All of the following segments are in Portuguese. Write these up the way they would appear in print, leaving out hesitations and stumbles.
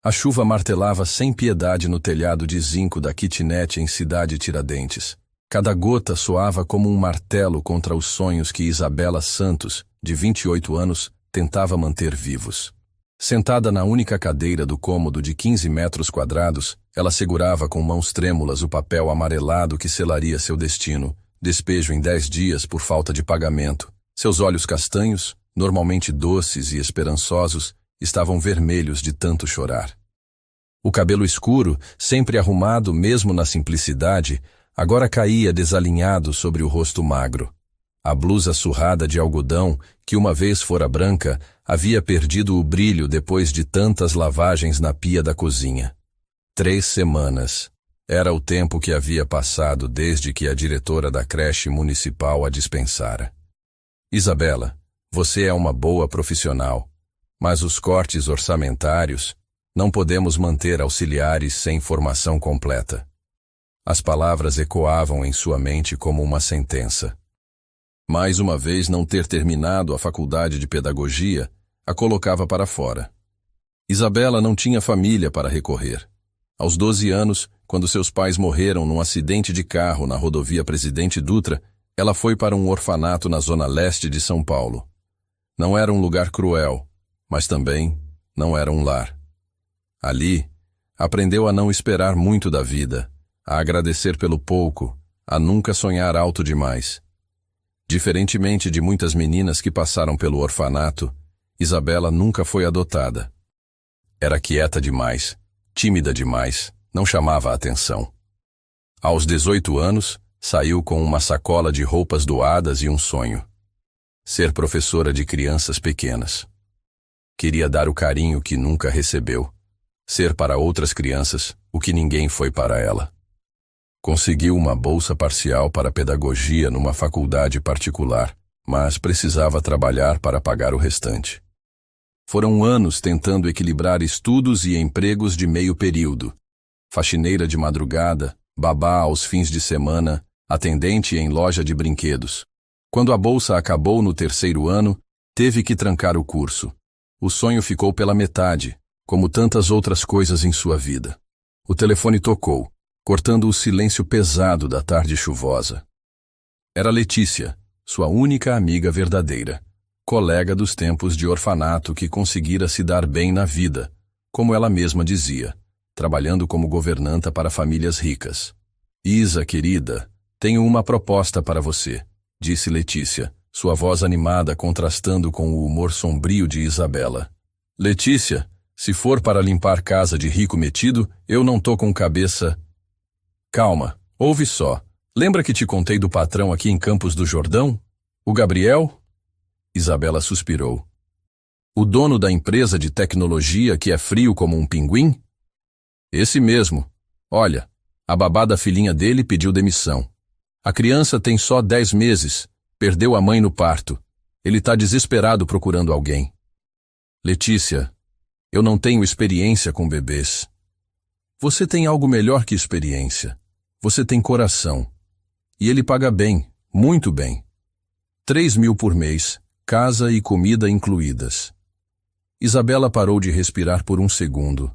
A chuva martelava sem piedade no telhado de zinco da kitnet em Cidade Tiradentes. Cada gota soava como um martelo contra os sonhos que Isabela Santos, de 28 anos, tentava manter vivos. Sentada na única cadeira do cômodo de 15 metros quadrados, ela segurava com mãos trêmulas o papel amarelado que selaria seu destino, despejo em 10 dias por falta de pagamento. Seus olhos castanhos, normalmente doces e esperançosos, estavam vermelhos de tanto chorar. O cabelo escuro, sempre arrumado mesmo na simplicidade, agora caía desalinhado sobre o rosto magro. A blusa surrada de algodão, que uma vez fora branca, havia perdido o brilho depois de tantas lavagens na pia da cozinha. 3 semanas. Era o tempo que havia passado desde que a diretora da creche municipal a dispensara. Isabela, você é uma boa profissional, mas os cortes orçamentários, não podemos manter auxiliares sem formação completa. As palavras ecoavam em sua mente como uma sentença. Mais uma vez não ter terminado a faculdade de pedagogia a colocava para fora. Isabela não tinha família para recorrer. Aos 12 anos, quando seus pais morreram num acidente de carro na rodovia Presidente Dutra, ela foi para um orfanato na zona leste de São Paulo. Não era um lugar cruel, mas também não era um lar. Ali, aprendeu a não esperar muito da vida, a agradecer pelo pouco, a nunca sonhar alto demais. Diferentemente de muitas meninas que passaram pelo orfanato, Isabela nunca foi adotada. Era quieta demais, tímida demais, não chamava a atenção. Aos 18 anos, saiu com uma sacola de roupas doadas e um sonho: ser professora de crianças pequenas. Queria dar o carinho que nunca recebeu, ser para outras crianças o que ninguém foi para ela. Conseguiu uma bolsa parcial para pedagogia numa faculdade particular, mas precisava trabalhar para pagar o restante. Foram anos tentando equilibrar estudos e empregos de meio período. Faxineira de madrugada, babá aos fins de semana, atendente em loja de brinquedos. Quando a bolsa acabou no 3º ano, teve que trancar o curso. O sonho ficou pela metade, como tantas outras coisas em sua vida. O telefone tocou, cortando o silêncio pesado da tarde chuvosa. Era Letícia, sua única amiga verdadeira, colega dos tempos de orfanato que conseguira se dar bem na vida, como ela mesma dizia, trabalhando como governanta para famílias ricas. Isa, querida, tenho uma proposta para você, disse Letícia, sua voz animada contrastando com o humor sombrio de Isabela. Letícia, se for para limpar casa de rico metido, eu não tô com cabeça... Calma, ouve só. Lembra que te contei do patrão aqui em Campos do Jordão? O Gabriel? Isabela suspirou. O dono da empresa de tecnologia que é frio como um pinguim? Esse mesmo. Olha, a babá da filhinha dele pediu demissão. A criança tem só 10 meses, perdeu a mãe no parto. Ele tá desesperado procurando alguém. Letícia, eu não tenho experiência com bebês. Você tem algo melhor que experiência. Você tem coração. E ele paga bem, muito bem. 3.000 por mês, casa e comida incluídas. Isabela parou de respirar por um segundo.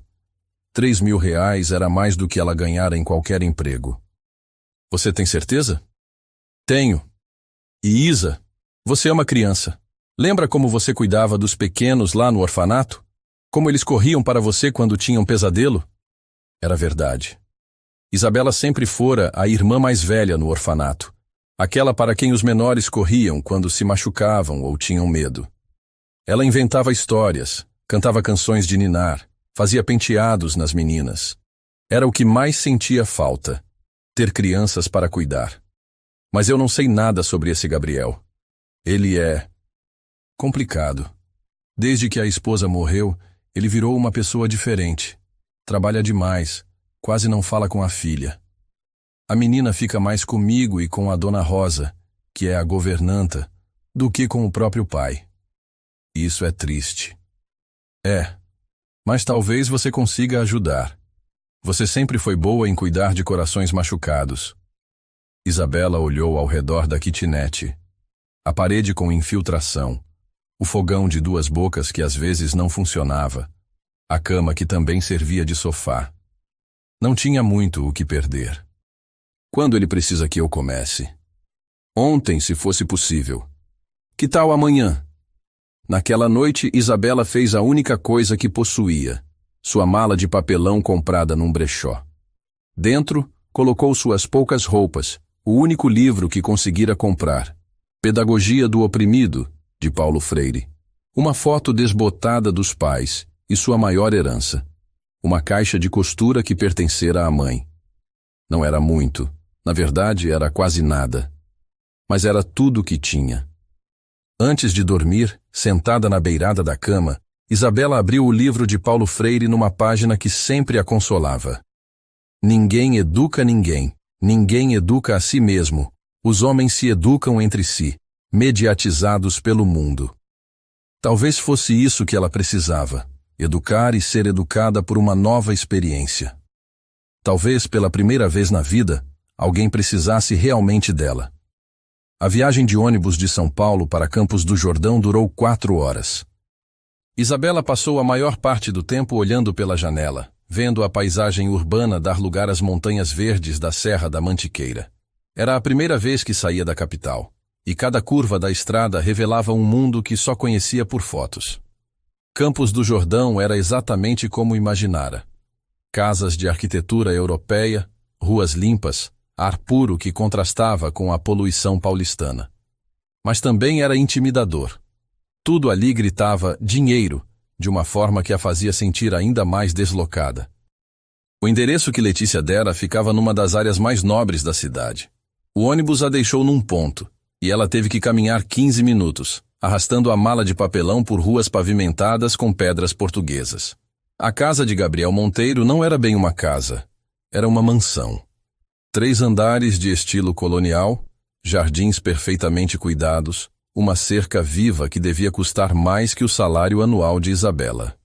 3.000 reais era mais do que ela ganhara em qualquer emprego. Você tem certeza? Tenho. E Isa, você é uma criança. Lembra como você cuidava dos pequenos lá no orfanato? Como eles corriam para você quando tinham pesadelo? Era verdade. Isabela sempre fora a irmã mais velha no orfanato, aquela para quem os menores corriam quando se machucavam ou tinham medo. Ela inventava histórias, cantava canções de ninar, fazia penteados nas meninas. Era o que mais sentia falta, ter crianças para cuidar. Mas eu não sei nada sobre esse Gabriel. Ele é... complicado. Desde que a esposa morreu, ele virou uma pessoa diferente. Trabalha demais, quase não fala com a filha. A menina fica mais comigo e com a dona Rosa, que é a governanta, do que com o próprio pai. Isso é triste. É, mas talvez você consiga ajudar. Você sempre foi boa em cuidar de corações machucados. Isabela olhou ao redor da kitnet. A parede com infiltração, o fogão de 2 bocas que às vezes não funcionava, A cama que também servia de sofá. Não tinha muito o que perder. Quando ele precisa que eu comece? Ontem, se fosse possível. Que tal amanhã? Naquela noite, Isabela fez a única coisa que possuía, sua mala de papelão comprada num brechó. Dentro, colocou suas poucas roupas, o único livro que conseguira comprar, Pedagogia do Oprimido, de Paulo Freire, uma foto desbotada dos pais e sua maior herança, uma caixa de costura que pertencera à mãe. Não era muito, na verdade era quase nada, mas era tudo o que tinha. Antes de dormir, sentada na beirada da cama, Isabela abriu o livro de Paulo Freire numa página que sempre a consolava. Ninguém educa ninguém, ninguém educa a si mesmo, os homens se educam entre si, mediatizados pelo mundo. Talvez fosse isso que ela precisava, educar e ser educada por uma nova experiência. Talvez pela primeira vez na vida, alguém precisasse realmente dela. A viagem de ônibus de São Paulo para Campos do Jordão durou 4 horas. Isabela passou a maior parte do tempo olhando pela janela, vendo a paisagem urbana dar lugar às montanhas verdes da Serra da Mantiqueira. Era a primeira vez que saía da capital, e cada curva da estrada revelava um mundo que só conhecia por fotos. Campos do Jordão era exatamente como imaginara. Casas de arquitetura europeia, ruas limpas, ar puro que contrastava com a poluição paulistana. Mas também era intimidador. Tudo ali gritava dinheiro, de uma forma que a fazia sentir ainda mais deslocada. O endereço que Letícia dera ficava numa das áreas mais nobres da cidade. O ônibus a deixou num ponto, e ela teve que caminhar 15 minutos, arrastando a mala de papelão por ruas pavimentadas com pedras portuguesas. A casa de Gabriel Monteiro não era bem uma casa, era uma mansão. 3 andares de estilo colonial, jardins perfeitamente cuidados, uma cerca viva que devia custar mais que o salário anual de Isabela.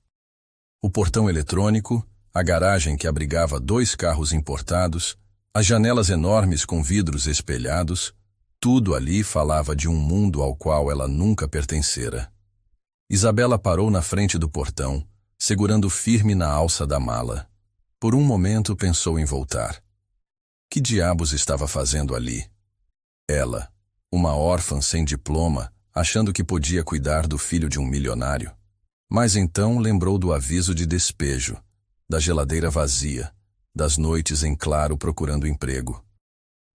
O portão eletrônico, a garagem que abrigava 2 carros importados, as janelas enormes com vidros espelhados, tudo ali falava de um mundo ao qual ela nunca pertencera. Isabela parou na frente do portão, segurando firme na alça da mala. Por um momento pensou em voltar. Que diabos estava fazendo ali? Ela, uma órfã sem diploma, achando que podia cuidar do filho de um milionário. Mas então lembrou do aviso de despejo, da geladeira vazia, das noites em claro procurando emprego.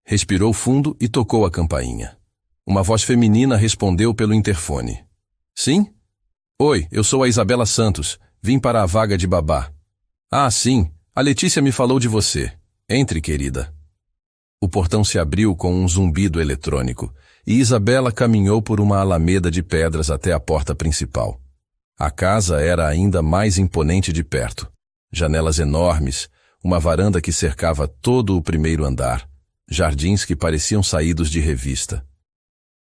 Respirou fundo e tocou a campainha. Uma voz feminina respondeu pelo interfone. Sim? Oi, eu sou a Isabela Santos. Vim para a vaga de babá. Ah, sim, a Letícia me falou de você. Entre, querida. O portão se abriu com um zumbido eletrônico e Isabela caminhou por uma alameda de pedras até a porta principal. A casa era ainda mais imponente de perto. Janelas enormes, uma varanda que cercava todo o primeiro andar, jardins que pareciam saídos de revista.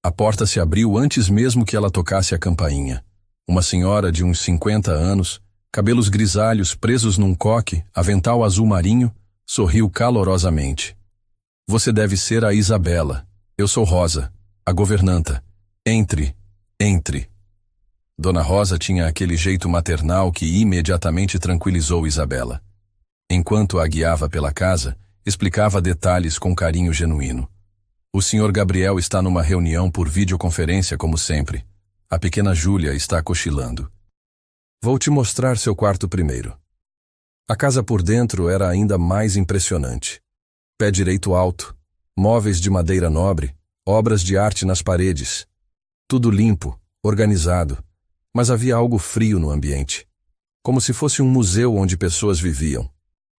A porta se abriu antes mesmo que ela tocasse a campainha. Uma senhora de uns 50 anos, cabelos grisalhos presos num coque, avental azul marinho, sorriu calorosamente. Você deve ser a Isabela. Eu sou Rosa, a governanta. Entre, entre. Dona Rosa tinha aquele jeito maternal que imediatamente tranquilizou Isabela. Enquanto a guiava pela casa, explicava detalhes com carinho genuíno. O Sr. Gabriel está numa reunião por videoconferência como sempre. A pequena Júlia está cochilando. Vou te mostrar seu quarto primeiro. A casa por dentro era ainda mais impressionante. Pé direito alto, móveis de madeira nobre, obras de arte nas paredes. Tudo limpo, organizado, mas havia algo frio no ambiente. Como se fosse um museu onde pessoas viviam,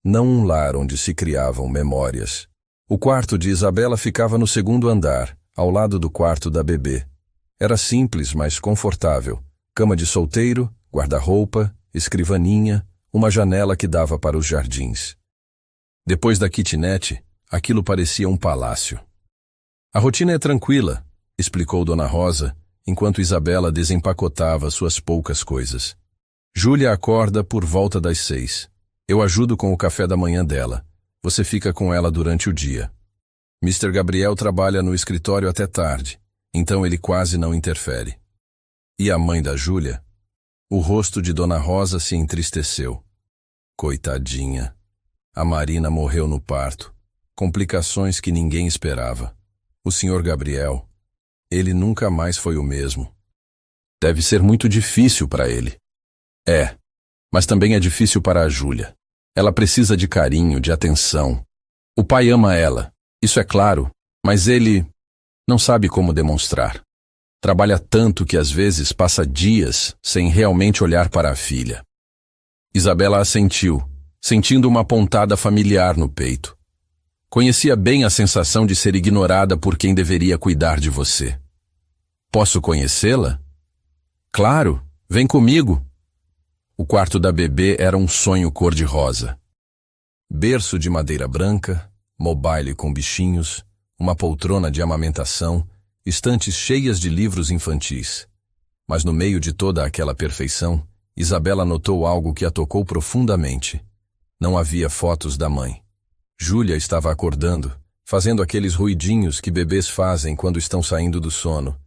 não um lar onde se criavam memórias. O quarto de Isabela ficava no 2º andar, ao lado do quarto da bebê. Era simples, mas confortável. Cama de solteiro, guarda-roupa, escrivaninha, uma janela que dava para os jardins. Depois da kitnet, aquilo parecia um palácio. A rotina é tranquila, explicou Dona Rosa, enquanto Isabela desempacotava suas poucas coisas. Júlia acorda por volta das 6. Eu ajudo com o café da manhã dela. Você fica com ela durante o dia. Mr. Gabriel trabalha no escritório até tarde, então ele quase não interfere. E a mãe da Júlia? O rosto de Dona Rosa se entristeceu. Coitadinha. A Marina morreu no parto. Complicações que ninguém esperava. O Sr. Gabriel, ele nunca mais foi o mesmo. Deve ser muito difícil para ele. É, mas também é difícil para a Júlia. Ela precisa de carinho, de atenção. O pai ama ela, isso é claro, mas ele não sabe como demonstrar. Trabalha tanto que às vezes passa dias sem realmente olhar para a filha. Isabela assentiu, sentindo uma pontada familiar no peito. Conhecia bem a sensação de ser ignorada por quem deveria cuidar de você. Posso conhecê-la? Claro, vem comigo. O quarto da bebê era um sonho cor-de-rosa. Berço de madeira branca, mobile com bichinhos, uma poltrona de amamentação, estantes cheias de livros infantis. Mas no meio de toda aquela perfeição, Isabela notou algo que a tocou profundamente. Não havia fotos da mãe. Júlia estava acordando, fazendo aqueles ruidinhos que bebês fazem quando estão saindo do sono.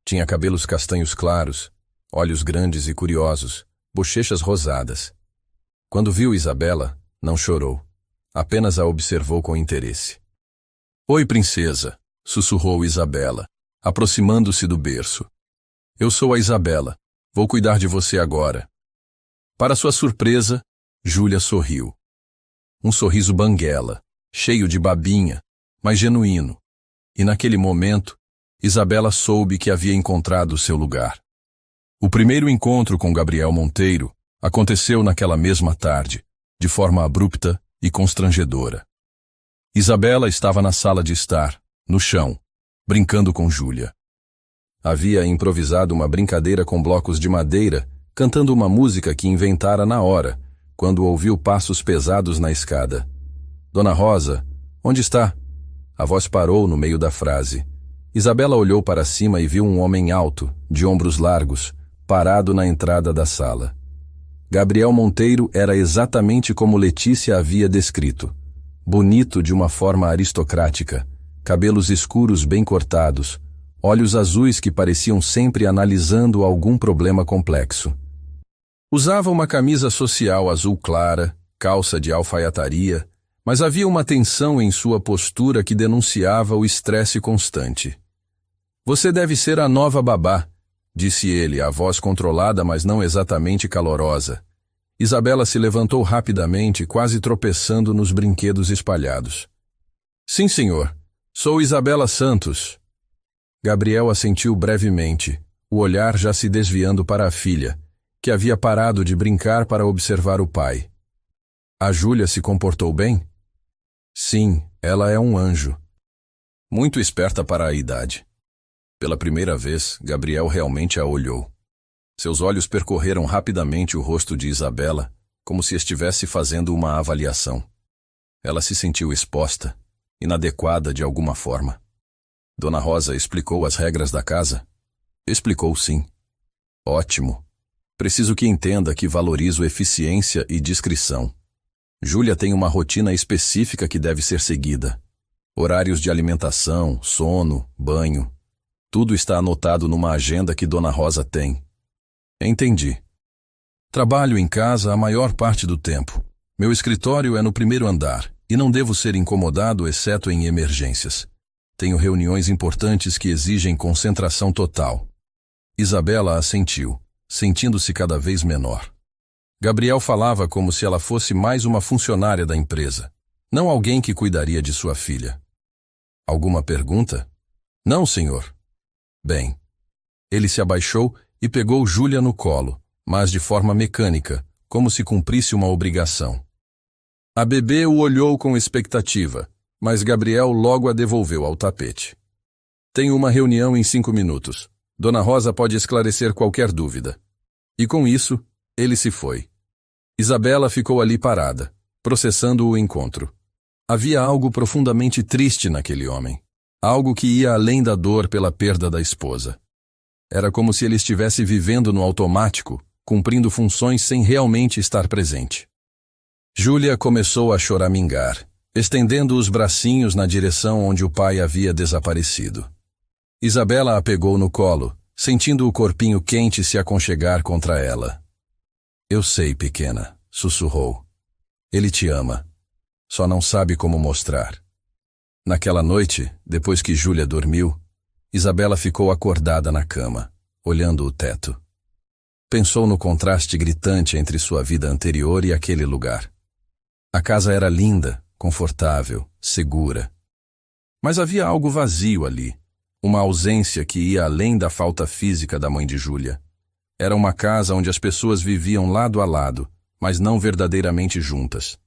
Tinha cabelos castanhos claros, olhos grandes e curiosos, bochechas rosadas. Quando viu Isabela, não chorou. Apenas a observou com interesse. Oi, princesa, sussurrou Isabela, aproximando-se do berço. Eu sou a Isabela. Vou cuidar de você agora. Para sua surpresa, Júlia sorriu. Um sorriso banguela, cheio de babinha, mas genuíno. E naquele momento, Isabela soube que havia encontrado seu lugar. O primeiro encontro com Gabriel Monteiro aconteceu naquela mesma tarde, de forma abrupta e constrangedora. Isabela estava na sala de estar, no chão, brincando com Júlia. Havia improvisado uma brincadeira com blocos de madeira, cantando uma música que inventara na hora, quando ouviu passos pesados na escada. Dona Rosa, onde está? A voz parou no meio da frase. Isabela olhou para cima e viu um homem alto, de ombros largos, parado na entrada da sala. Gabriel Monteiro era exatamente como Letícia havia descrito. Bonito de uma forma aristocrática, cabelos escuros bem cortados, olhos azuis que pareciam sempre analisando algum problema complexo. Usava uma camisa social azul clara, calça de alfaiataria, mas havia uma tensão em sua postura que denunciava o estresse constante. Você deve ser a nova babá, disse ele, a voz controlada, mas não exatamente calorosa. Isabela se levantou rapidamente, quase tropeçando nos brinquedos espalhados. Sim, senhor. Sou Isabela Santos. Gabriel assentiu brevemente, o olhar já se desviando para a filha, que havia parado de brincar para observar o pai. A Júlia se comportou bem? Sim, ela é um anjo. Muito esperta para a idade. Pela primeira vez, Gabriel realmente a olhou. Seus olhos percorreram rapidamente o rosto de Isabela, como se estivesse fazendo uma avaliação. Ela se sentiu exposta, inadequada de alguma forma. Dona Rosa explicou as regras da casa? Explicou sim. Ótimo. Preciso que entenda que valorizo eficiência e discrição. Júlia tem uma rotina específica que deve ser seguida. Horários de alimentação, sono, banho. Tudo está anotado numa agenda que Dona Rosa tem. Entendi. Trabalho em casa a maior parte do tempo. Meu escritório é no primeiro andar e não devo ser incomodado exceto em emergências. Tenho reuniões importantes que exigem concentração total. Isabela assentiu, sentindo-se cada vez menor. Gabriel falava como se ela fosse mais uma funcionária da empresa, não alguém que cuidaria de sua filha. Alguma pergunta? Não, senhor. Bem. Ele se abaixou e pegou Júlia no colo, mas de forma mecânica, como se cumprisse uma obrigação. A bebê o olhou com expectativa, mas Gabriel logo a devolveu ao tapete. Tenho uma reunião em 5 minutos. Dona Rosa pode esclarecer qualquer dúvida. E com isso, ele se foi. Isabela ficou ali parada, processando o encontro. Havia algo profundamente triste naquele homem. Algo que ia além da dor pela perda da esposa. Era como se ele estivesse vivendo no automático, cumprindo funções sem realmente estar presente. Júlia começou a choramingar, estendendo os bracinhos na direção onde o pai havia desaparecido. Isabela a pegou no colo, sentindo o corpinho quente se aconchegar contra ela. Eu sei, pequena, sussurrou. Ele te ama. Só não sabe como mostrar. Naquela noite, depois que Júlia dormiu, Isabela ficou acordada na cama, olhando o teto. Pensou no contraste gritante entre sua vida anterior e aquele lugar. A casa era linda, confortável, segura. Mas havia algo vazio ali, uma ausência que ia além da falta física da mãe de Júlia. Era uma casa onde as pessoas viviam lado a lado, mas não verdadeiramente juntas.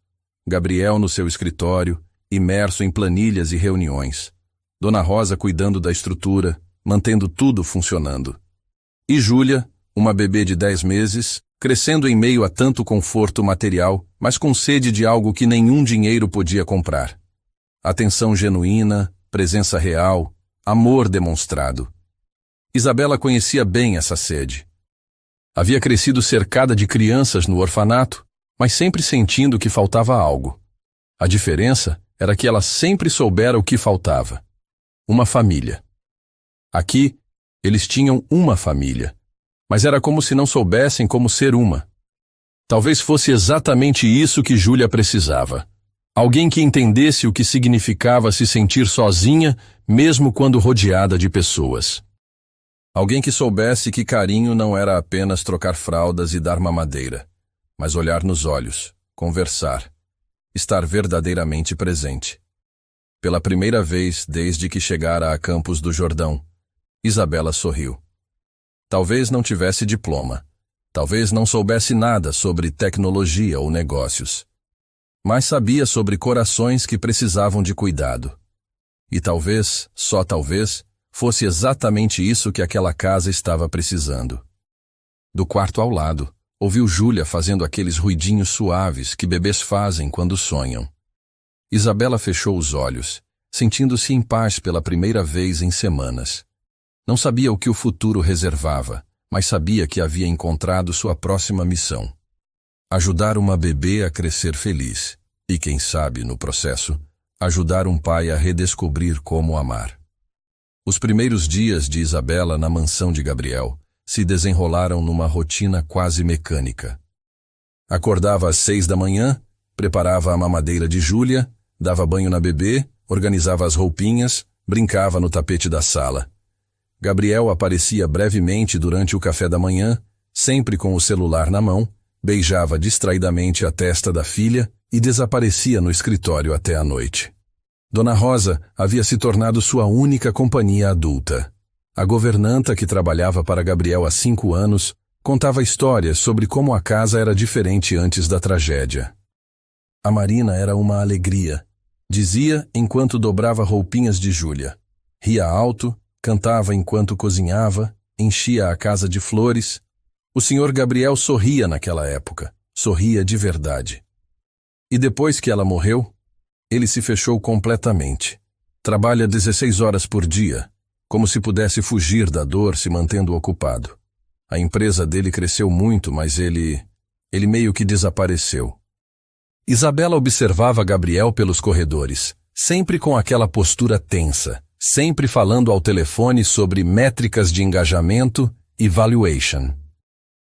Gabriel no seu escritório, imerso em planilhas e reuniões. Dona Rosa cuidando da estrutura, mantendo tudo funcionando. E Júlia, uma bebê de 10 meses, crescendo em meio a tanto conforto material, mas com sede de algo que nenhum dinheiro podia comprar. Atenção genuína, presença real, amor demonstrado. Isabela conhecia bem essa sede. Havia crescido cercada de crianças no orfanato, mas sempre sentindo que faltava algo. A diferença era que ela sempre soubera o que faltava. Uma família. Aqui, eles tinham uma família, mas era como se não soubessem como ser uma. Talvez fosse exatamente isso que Júlia precisava. Alguém que entendesse o que significava se sentir sozinha, mesmo quando rodeada de pessoas. Alguém que soubesse que carinho não era apenas trocar fraldas e dar mamadeira, mas olhar nos olhos, conversar, estar verdadeiramente presente. Pela primeira vez desde que chegara a Campos do Jordão, Isabela sorriu. Talvez não tivesse diploma, talvez não soubesse nada sobre tecnologia ou negócios, mas sabia sobre corações que precisavam de cuidado. E talvez, só talvez, fosse exatamente isso que aquela casa estava precisando. Do quarto ao lado, ouviu Júlia fazendo aqueles ruidinhos suaves que bebês fazem quando sonham. Isabela fechou os olhos, sentindo-se em paz pela primeira vez em semanas. Não sabia o que o futuro reservava, mas sabia que havia encontrado sua próxima missão. Ajudar uma bebê a crescer feliz e, quem sabe, no processo, ajudar um pai a redescobrir como amar. Os primeiros dias de Isabela na mansão de Gabriel se desenrolaram numa rotina quase mecânica. Acordava às 6 da manhã, preparava a mamadeira de Júlia, dava banho na bebê, organizava as roupinhas, brincava no tapete da sala. Gabriel aparecia brevemente durante o café da manhã, sempre com o celular na mão, beijava distraidamente a testa da filha e desaparecia no escritório até a noite. Dona Rosa havia se tornado sua única companhia adulta. A governanta que trabalhava para Gabriel há 5 anos contava histórias sobre como a casa era diferente antes da tragédia. A Marina era uma alegria, dizia enquanto dobrava roupinhas de Júlia. Ria alto, cantava enquanto cozinhava, enchia a casa de flores. O senhor Gabriel sorria naquela época, sorria de verdade. E depois que ela morreu, ele se fechou completamente. Trabalha 16 horas por dia, como se pudesse fugir da dor se mantendo ocupado. A empresa dele cresceu muito, mas ele meio que desapareceu. Isabela observava Gabriel pelos corredores, sempre com aquela postura tensa, sempre falando ao telefone sobre métricas de engajamento e valuation.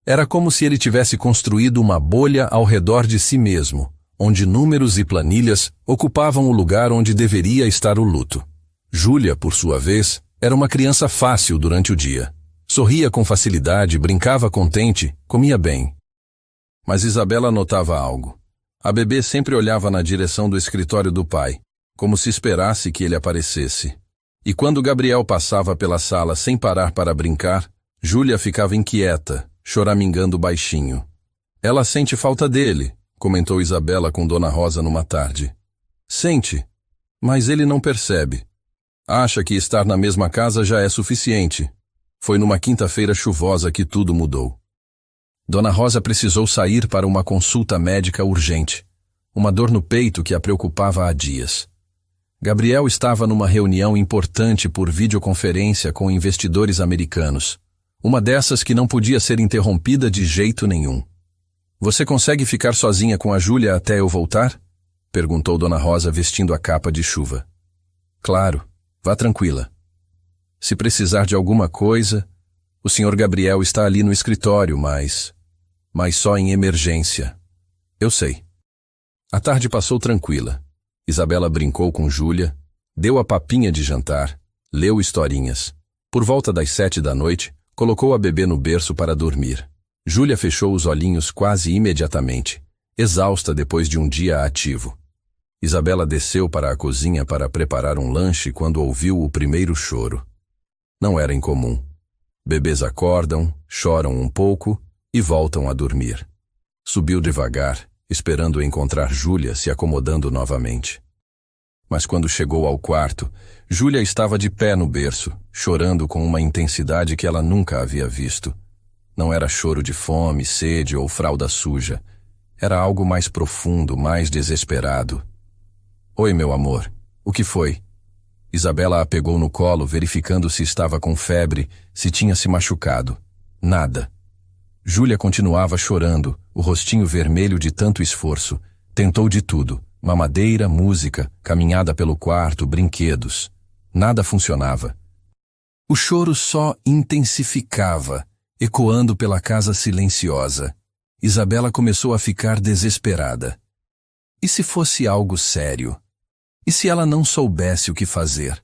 Era como se ele tivesse construído uma bolha ao redor de si mesmo, onde números e planilhas ocupavam o lugar onde deveria estar o luto. Júlia, por sua vez, era uma criança fácil durante o dia. Sorria com facilidade, brincava contente, comia bem. Mas Isabela notava algo. A bebê sempre olhava na direção do escritório do pai, como se esperasse que ele aparecesse. E quando Gabriel passava pela sala sem parar para brincar, Júlia ficava inquieta, choramingando baixinho. Ela sente falta dele, comentou Isabela com Dona Rosa numa tarde. Sente, mas ele não percebe. Acha que estar na mesma casa já é suficiente. Foi numa quinta-feira chuvosa que tudo mudou. Dona Rosa precisou sair para uma consulta médica urgente. Uma dor no peito que a preocupava há dias. Gabriel estava numa reunião importante por videoconferência com investidores americanos. Uma dessas que não podia ser interrompida de jeito nenhum. Você consegue ficar sozinha com a Júlia até eu voltar? Perguntou Dona Rosa vestindo a capa de chuva. Claro, vá tranquila. Se precisar de alguma coisa, o Sr. Gabriel está ali no escritório, mas mas só em emergência. Eu sei. A tarde passou tranquila. Isabela brincou com Júlia, deu a papinha de jantar, leu historinhas. Por volta das 7 da noite, colocou a bebê no berço para dormir. Júlia fechou os olhinhos quase imediatamente, exausta depois de um dia ativo. Isabela desceu para a cozinha para preparar um lanche quando ouviu o primeiro choro. Não era incomum. Bebês acordam, choram um pouco e voltam a dormir. Subiu devagar, esperando encontrar Júlia se acomodando novamente. Mas quando chegou ao quarto, Júlia estava de pé no berço, chorando com uma intensidade que ela nunca havia visto. Não era choro de fome, sede ou fralda suja. Era algo mais profundo, mais desesperado. Oi, meu amor. O que foi? Isabela a pegou no colo, verificando se estava com febre, se tinha se machucado. Nada. Júlia continuava chorando, o rostinho vermelho de tanto esforço. Tentou de tudo. Mamadeira, música, caminhada pelo quarto, brinquedos. Nada funcionava. O choro só intensificava, ecoando pela casa silenciosa. Isabela começou a ficar desesperada. E se fosse algo sério? E se ela não soubesse o que fazer?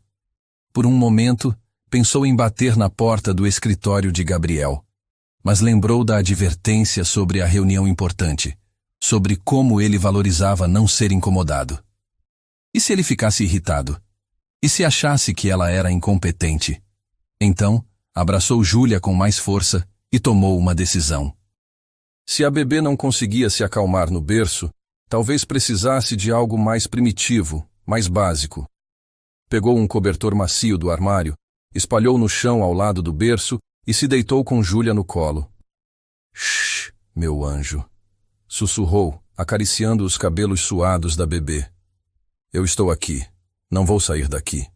Por um momento, pensou em bater na porta do escritório de Gabriel, mas lembrou da advertência sobre a reunião importante, sobre como ele valorizava não ser incomodado. E se ele ficasse irritado? E se achasse que ela era incompetente? Então, abraçou Júlia com mais força e tomou uma decisão. Se a bebê não conseguia se acalmar no berço, talvez precisasse de algo mais primitivo, mais básico. Pegou um cobertor macio do armário, espalhou no chão ao lado do berço e se deitou com Júlia no colo. Shhh, meu anjo, sussurrou, acariciando os cabelos suados da bebê. Eu estou aqui, não vou sair daqui.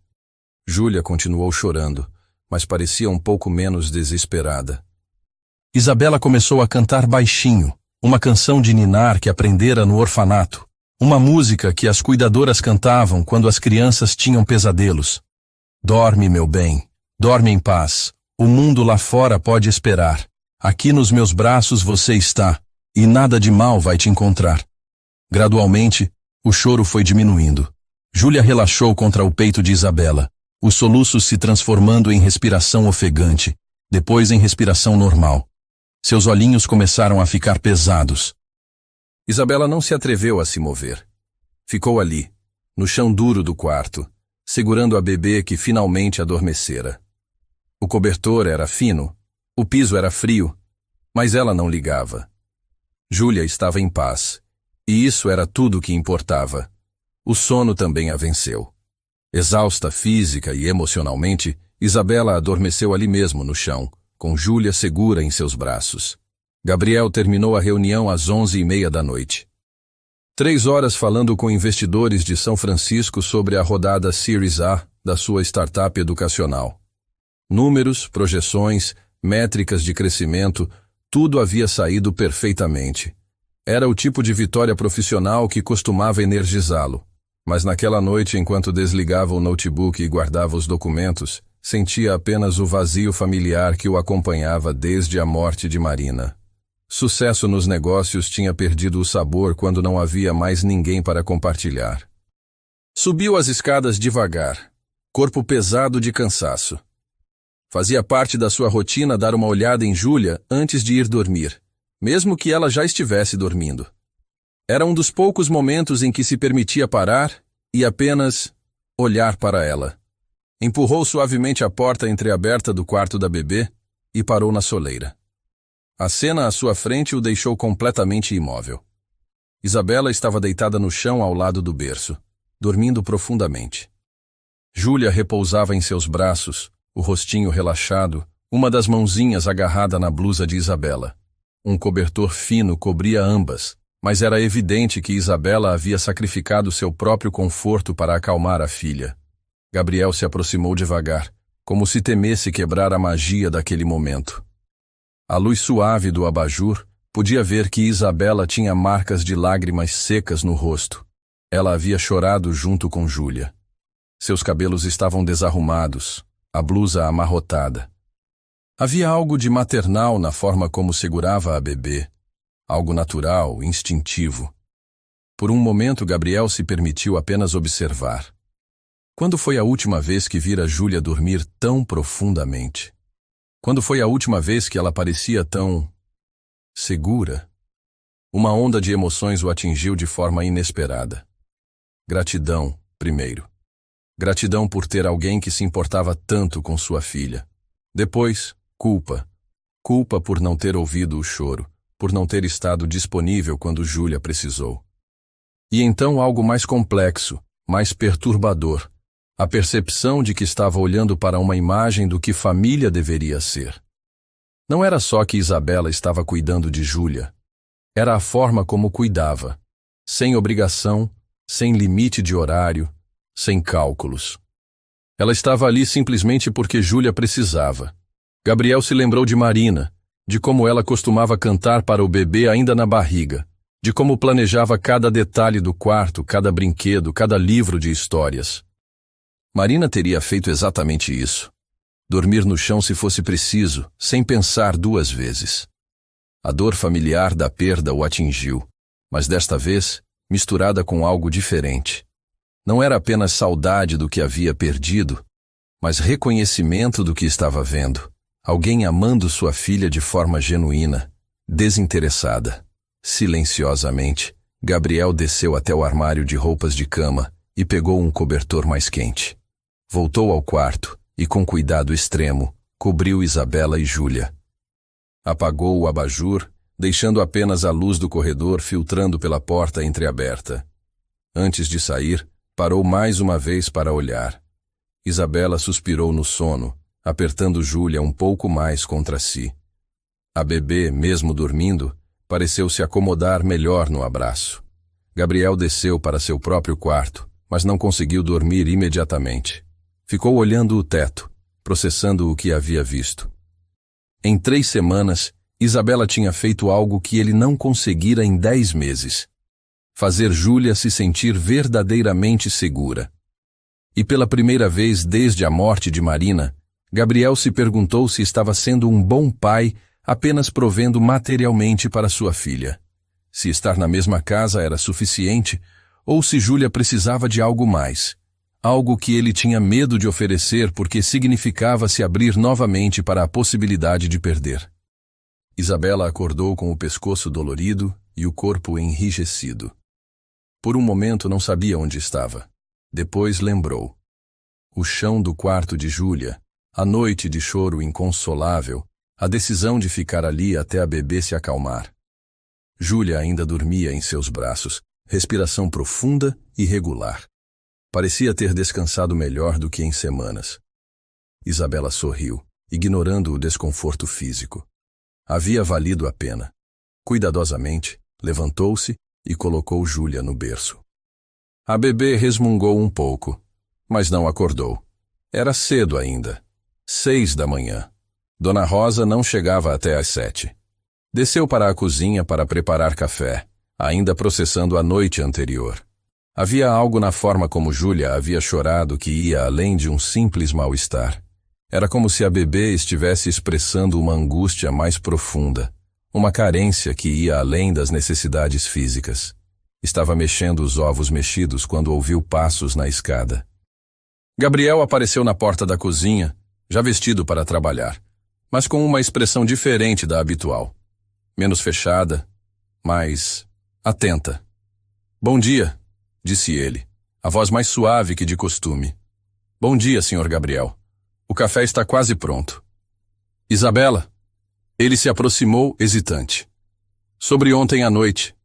Júlia continuou chorando, mas parecia um pouco menos desesperada. Isabela começou a cantar baixinho, uma canção de ninar que aprendera no orfanato. Uma música que as cuidadoras cantavam quando as crianças tinham pesadelos. Dorme, meu bem, dorme em paz. O mundo lá fora pode esperar. Aqui nos meus braços você está, e nada de mal vai te encontrar. Gradualmente, o choro foi diminuindo. Júlia relaxou contra o peito de Isabela, os soluços se transformando em respiração ofegante, depois em respiração normal. Seus olhinhos começaram a ficar pesados. Isabela não se atreveu a se mover. Ficou ali, no chão duro do quarto, segurando a bebê que finalmente adormecera. O cobertor era fino, o piso era frio, mas ela não ligava. Júlia estava em paz, e isso era tudo o que importava. O sono também a venceu. Exausta física e emocionalmente, Isabela adormeceu ali mesmo no chão, com Júlia segura em seus braços. Gabriel terminou a reunião às 11h30 da noite. 3 horas falando com investidores de São Francisco sobre a rodada Series A da sua startup educacional. Números, projeções, métricas de crescimento, tudo havia saído perfeitamente. Era o tipo de vitória profissional que costumava energizá-lo. Mas naquela noite, enquanto desligava o notebook e guardava os documentos, sentia apenas o vazio familiar que o acompanhava desde a morte de Marina. Sucesso nos negócios tinha perdido o sabor quando não havia mais ninguém para compartilhar. Subiu as escadas devagar, corpo pesado de cansaço. Fazia parte da sua rotina dar uma olhada em Júlia antes de ir dormir, mesmo que ela já estivesse dormindo. Era um dos poucos momentos em que se permitia parar e apenas olhar para ela. Empurrou suavemente a porta entreaberta do quarto da bebê e parou na soleira. A cena à sua frente o deixou completamente imóvel. Isabela estava deitada no chão ao lado do berço, dormindo profundamente. Júlia repousava em seus braços, o rostinho relaxado, uma das mãozinhas agarrada na blusa de Isabela. Um cobertor fino cobria ambas, mas era evidente que Isabela havia sacrificado seu próprio conforto para acalmar a filha. Gabriel se aproximou devagar, como se temesse quebrar a magia daquele momento. À luz suave do abajur, podia ver que Isabela tinha marcas de lágrimas secas no rosto. Ela havia chorado junto com Júlia. Seus cabelos estavam desarrumados, a blusa amarrotada. Havia algo de maternal na forma como segurava a bebê, algo natural, instintivo. Por um momento, Gabriel se permitiu apenas observar. Quando foi a última vez que vira Júlia dormir tão profundamente? Quando foi a última vez que ela parecia tão segura? Uma onda de emoções o atingiu de forma inesperada. Gratidão, primeiro. Gratidão por ter alguém que se importava tanto com sua filha. Depois, culpa. Culpa por não ter ouvido o choro, por não ter estado disponível quando Júlia precisou. E então algo mais complexo, mais perturbador. A percepção de que estava olhando para uma imagem do que família deveria ser. Não era só que Isabela estava cuidando de Júlia. Era a forma como cuidava, sem obrigação, sem limite de horário, sem cálculos. Ela estava ali simplesmente porque Júlia precisava. Gabriel se lembrou de Marina, de como ela costumava cantar para o bebê ainda na barriga, de como planejava cada detalhe do quarto, cada brinquedo, cada livro de histórias. Marina teria feito exatamente isso. Dormir no chão se fosse preciso, sem pensar duas vezes. A dor familiar da perda o atingiu, mas desta vez, misturada com algo diferente. Não era apenas saudade do que havia perdido, mas reconhecimento do que estava vendo. Alguém amando sua filha de forma genuína, desinteressada. Silenciosamente, Gabriel desceu até o armário de roupas de cama e pegou um cobertor mais quente. Voltou ao quarto e, com cuidado extremo, cobriu Isabela e Júlia. Apagou o abajur, deixando apenas a luz do corredor filtrando pela porta entreaberta. Antes de sair, parou mais uma vez para olhar. Isabela suspirou no sono, apertando Júlia um pouco mais contra si. A bebê, mesmo dormindo, pareceu se acomodar melhor no abraço. Gabriel desceu para seu próprio quarto, mas não conseguiu dormir imediatamente. Ficou olhando o teto, processando o que havia visto. Em 3 semanas, Isabela tinha feito algo que ele não conseguira em 10 meses. Fazer Júlia se sentir verdadeiramente segura. E pela primeira vez desde a morte de Marina, Gabriel se perguntou se estava sendo um bom pai apenas provendo materialmente para sua filha. Se estar na mesma casa era suficiente, ou se Júlia precisava de algo mais. Algo que ele tinha medo de oferecer porque significava se abrir novamente para a possibilidade de perder. Isabela acordou com o pescoço dolorido e o corpo enrijecido. Por um momento não sabia onde estava. Depois lembrou. O chão do quarto de Júlia, a noite de choro inconsolável, a decisão de ficar ali até a bebê se acalmar. Júlia ainda dormia em seus braços, respiração profunda e regular. Parecia ter descansado melhor do que em semanas. Isabela sorriu, ignorando o desconforto físico. Havia valido a pena. Cuidadosamente, levantou-se e colocou Júlia no berço. A bebê resmungou um pouco, mas não acordou. Era cedo ainda. 6 da manhã. Dona Rosa não chegava até às 7. Desceu para a cozinha para preparar café, ainda processando a noite anterior. Havia algo na forma como Júlia havia chorado que ia além de um simples mal-estar. Era como se a bebê estivesse expressando uma angústia mais profunda, uma carência que ia além das necessidades físicas. Estava mexendo os ovos mexidos quando ouviu passos na escada. Gabriel apareceu na porta da cozinha, já vestido para trabalhar, mas com uma expressão diferente da habitual. Menos fechada, mais atenta. "Bom dia", disse ele, a voz mais suave que de costume. "Bom dia, Sr. Gabriel. O café está quase pronto." "Isabela?" Ele se aproximou, hesitante. "Sobre ontem à noite."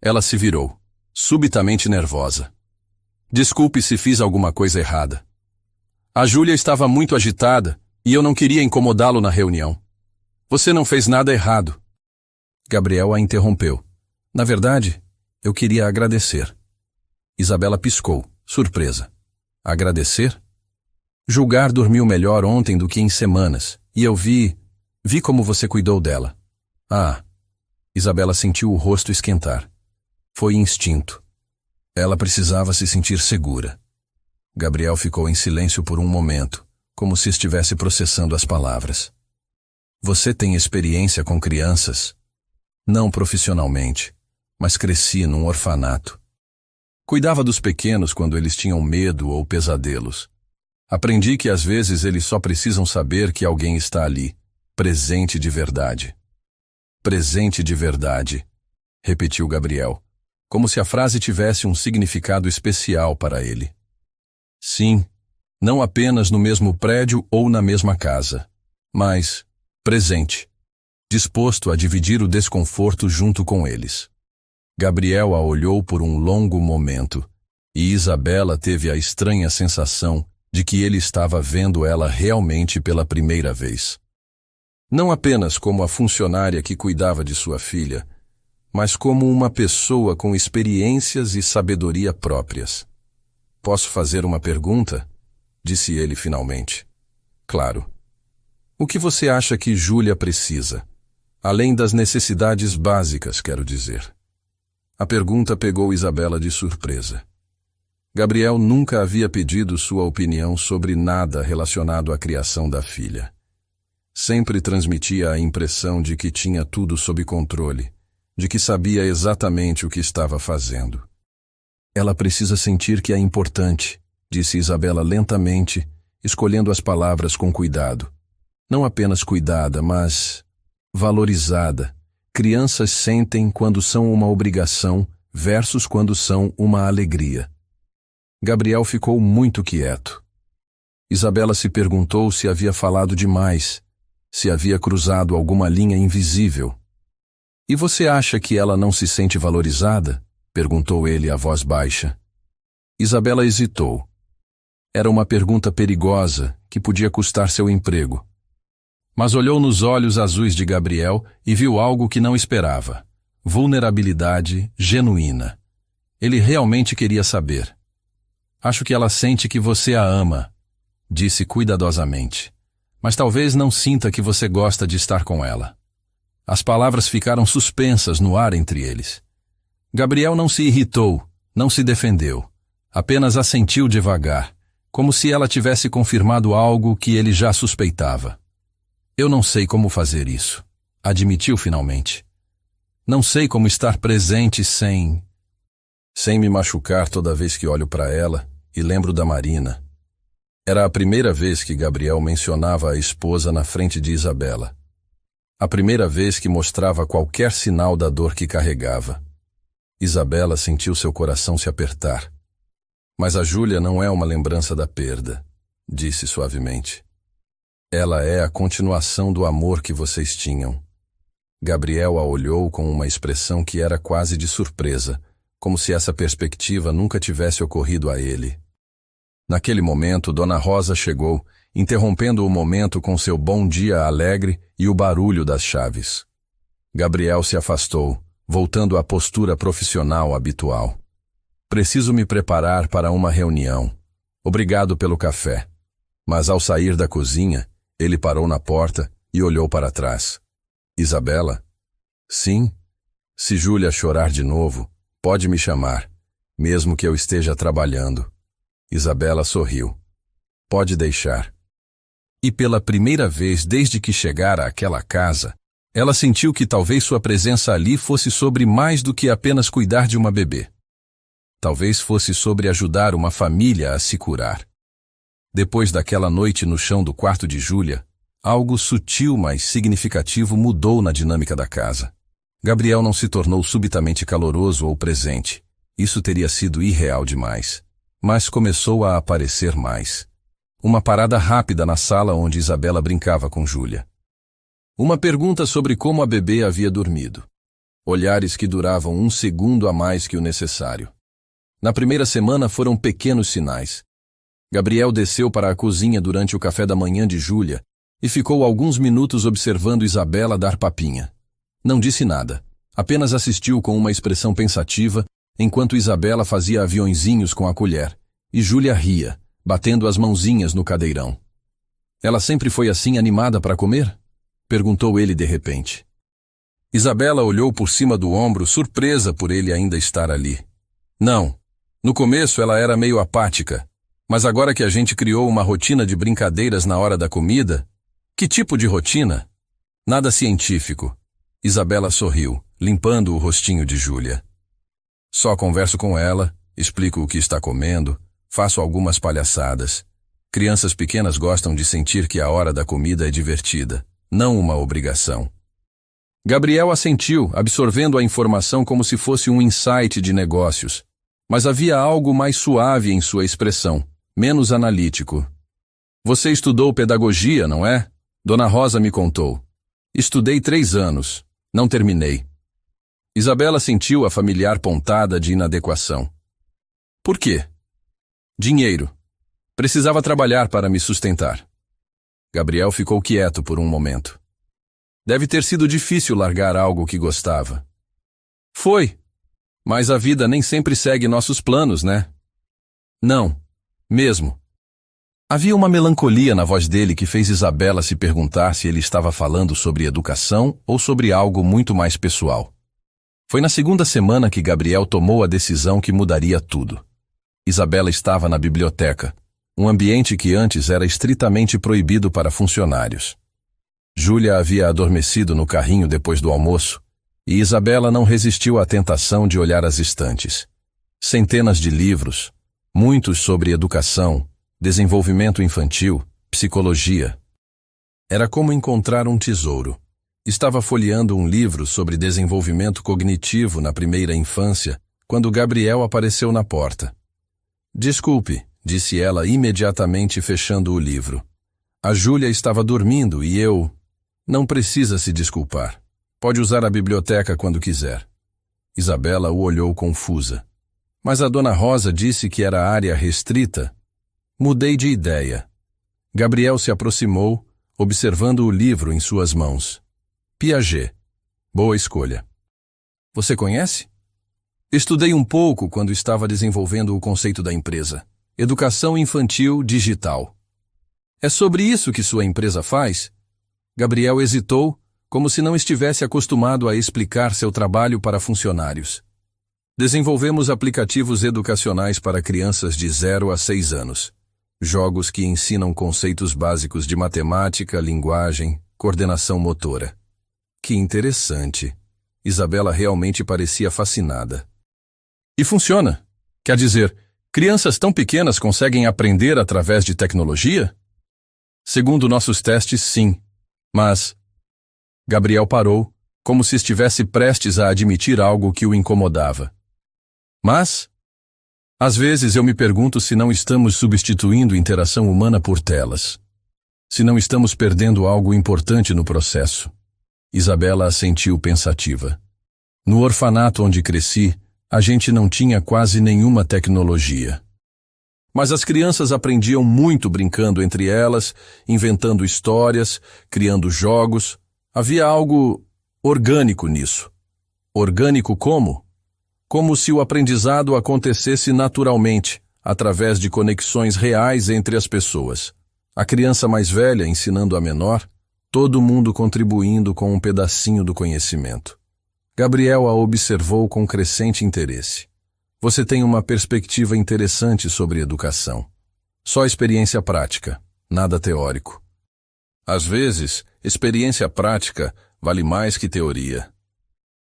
Ela se virou, subitamente nervosa. "Desculpe se fiz alguma coisa errada. A Júlia estava muito agitada e eu não queria incomodá-lo na reunião. Você não fez nada errado." Gabriel a interrompeu. "Na verdade, eu queria agradecer." Isabela piscou, surpresa. "Agradecer?" "Julgar dormiu melhor ontem do que em semanas, e eu vi como você cuidou dela." "Ah." Isabela sentiu o rosto esquentar. Foi instinto. Ela precisava se sentir segura. Gabriel ficou em silêncio por um momento, como se estivesse processando as palavras. "Você tem experiência com crianças?" Não profissionalmente, mas cresci num orfanato. Cuidava dos pequenos quando eles tinham medo ou pesadelos. Aprendi que às vezes eles só precisam saber que alguém está ali, presente de verdade. Presente de verdade, repetiu Gabriel, como se a frase tivesse um significado especial para ele. Sim, não apenas no mesmo prédio ou na mesma casa, mas presente, disposto a dividir o desconforto junto com eles. Gabriel a olhou por um longo momento, e Isabela teve a estranha sensação de que ele estava vendo ela realmente pela primeira vez. Não apenas como a funcionária que cuidava de sua filha, mas como uma pessoa com experiências e sabedoria próprias. Posso fazer uma pergunta? Disse ele finalmente. Claro. O que você acha que Júlia precisa? Além das necessidades básicas, quero dizer. A pergunta pegou Isabela de surpresa. Gabriel nunca havia pedido sua opinião sobre nada relacionado à criação da filha. Sempre transmitia a impressão de que tinha tudo sob controle, de que sabia exatamente o que estava fazendo. Ela precisa sentir que é importante, disse Isabela lentamente, escolhendo as palavras com cuidado. Não apenas cuidada, mas valorizada. Crianças sentem quando são uma obrigação versus quando são uma alegria. Gabriel ficou muito quieto. Isabela se perguntou se havia falado demais, se havia cruzado alguma linha invisível. E você acha que ela não se sente valorizada? Perguntou ele a voz baixa. Isabela hesitou. Era uma pergunta perigosa que podia custar seu emprego. Mas olhou nos olhos azuis de Gabriel e viu algo que não esperava. Vulnerabilidade genuína. Ele realmente queria saber. Acho que ela sente que você a ama, disse cuidadosamente. Mas talvez não sinta que você gosta de estar com ela. As palavras ficaram suspensas no ar entre eles. Gabriel não se irritou, não se defendeu. Apenas assentiu devagar, como se ela tivesse confirmado algo que ele já suspeitava. Eu não sei como fazer isso, admitiu finalmente. Não sei como estar presente sem me machucar toda vez que olho para ela e lembro da Marina. Era a primeira vez que Gabriel mencionava a esposa na frente de Isabela. A primeira vez que mostrava qualquer sinal da dor que carregava. Isabela sentiu seu coração se apertar. Mas a Júlia não é uma lembrança da perda, disse suavemente. Ela é a continuação do amor que vocês tinham. Gabriel a olhou com uma expressão que era quase de surpresa, como se essa perspectiva nunca tivesse ocorrido a ele. Naquele momento, Dona Rosa chegou, interrompendo o momento com seu bom dia alegre e o barulho das chaves. Gabriel se afastou, voltando à postura profissional habitual. Preciso me preparar para uma reunião. Obrigado pelo café. Mas ao sair da cozinha, ele parou na porta e olhou para trás. Isabela? Sim. Se Júlia chorar de novo, pode me chamar, mesmo que eu esteja trabalhando. Isabela sorriu. Pode deixar. E pela primeira vez desde que chegara àquela casa, ela sentiu que talvez sua presença ali fosse sobre mais do que apenas cuidar de uma bebê. Talvez fosse sobre ajudar uma família a se curar. Depois daquela noite no chão do quarto de Júlia, algo sutil, mas significativo mudou na dinâmica da casa. Gabriel não se tornou subitamente caloroso ou presente. Isso teria sido irreal demais. Mas começou a aparecer mais. Uma parada rápida na sala onde Isabela brincava com Júlia. Uma pergunta sobre como a bebê havia dormido. Olhares que duravam 1 segundo a mais que o necessário. Na primeira semana foram pequenos sinais. Gabriel desceu para a cozinha durante o café da manhã de Júlia e ficou alguns minutos observando Isabela dar papinha. Não disse nada, apenas assistiu com uma expressão pensativa enquanto Isabela fazia aviõezinhos com a colher e Júlia ria, batendo as mãozinhas no cadeirão. Ela sempre foi assim animada para comer? Perguntou ele de repente. Isabela olhou por cima do ombro, surpresa por ele ainda estar ali. Não. No começo ela era meio apática, mas agora que a gente criou uma rotina de brincadeiras na hora da comida... Que tipo de rotina? Nada científico. Isabela sorriu. limpando o rostinho de Júlia. Só converso com ela, explico o que está comendo, faço algumas palhaçadas. Crianças pequenas gostam de sentir que a hora da comida é divertida, não uma obrigação. Gabriel assentiu, absorvendo a informação como se fosse um insight de negócios. Mas havia algo mais suave em sua expressão, menos analítico. Você estudou pedagogia, não é? Dona Rosa me contou. Estudei 3 anos. Não terminei. Isabela sentiu a familiar pontada de inadequação. Por quê? Dinheiro. Precisava trabalhar para me sustentar. Gabriel ficou quieto por um momento. Deve ter sido difícil largar algo que gostava. Foi. Mas a vida nem sempre segue nossos planos, né? Não. Mesmo. Havia uma melancolia na voz dele que fez Isabela se perguntar se ele estava falando sobre educação ou sobre algo muito mais pessoal. Foi na segunda semana que Gabriel tomou a decisão que mudaria tudo. Isabela estava na biblioteca, um ambiente que antes era estritamente proibido para funcionários. Júlia havia adormecido no carrinho depois do almoço, e Isabela não resistiu à tentação de olhar as estantes. Centenas de livros, muitos sobre educação, desenvolvimento infantil, psicologia. Era como encontrar um tesouro. Estava folheando um livro sobre desenvolvimento cognitivo na primeira infância, quando Gabriel apareceu na porta. Desculpe, disse ela imediatamente fechando o livro. A Júlia estava dormindo e eu... Não precisa se desculpar. Pode usar a biblioteca quando quiser. Isabela o olhou confusa. Mas a Dona Rosa disse que era área restrita. Mudei de ideia. Gabriel se aproximou, observando o livro em suas mãos. Piaget. Boa escolha. Você conhece? Estudei um pouco quando estava desenvolvendo o conceito da empresa. Educação infantil digital. É sobre isso que sua empresa faz? Gabriel hesitou, como se não estivesse acostumado a explicar seu trabalho para funcionários. Desenvolvemos aplicativos educacionais para crianças de 0 a 6 anos. Jogos que ensinam conceitos básicos de matemática, linguagem, coordenação motora. Que interessante. Isabela realmente parecia fascinada. E funciona? Quer dizer, crianças tão pequenas conseguem aprender através de tecnologia? Segundo nossos testes, sim. Mas... Gabriel parou, como se estivesse prestes a admitir algo que o incomodava. Mas... Às vezes eu me pergunto se não estamos substituindo interação humana por telas. Se não estamos perdendo algo importante no processo. Isabela assentiu pensativa. No orfanato onde cresci, a gente não tinha quase nenhuma tecnologia. Mas as crianças aprendiam muito brincando entre elas, inventando histórias, criando jogos. Havia algo orgânico nisso. Orgânico como? Como se o aprendizado acontecesse naturalmente, através de conexões reais entre as pessoas. A criança mais velha ensinando a menor, todo mundo contribuindo com um pedacinho do conhecimento. Gabriel a observou com crescente interesse. Você tem uma perspectiva interessante sobre educação. Só experiência prática, nada teórico. Às vezes, experiência prática vale mais que teoria.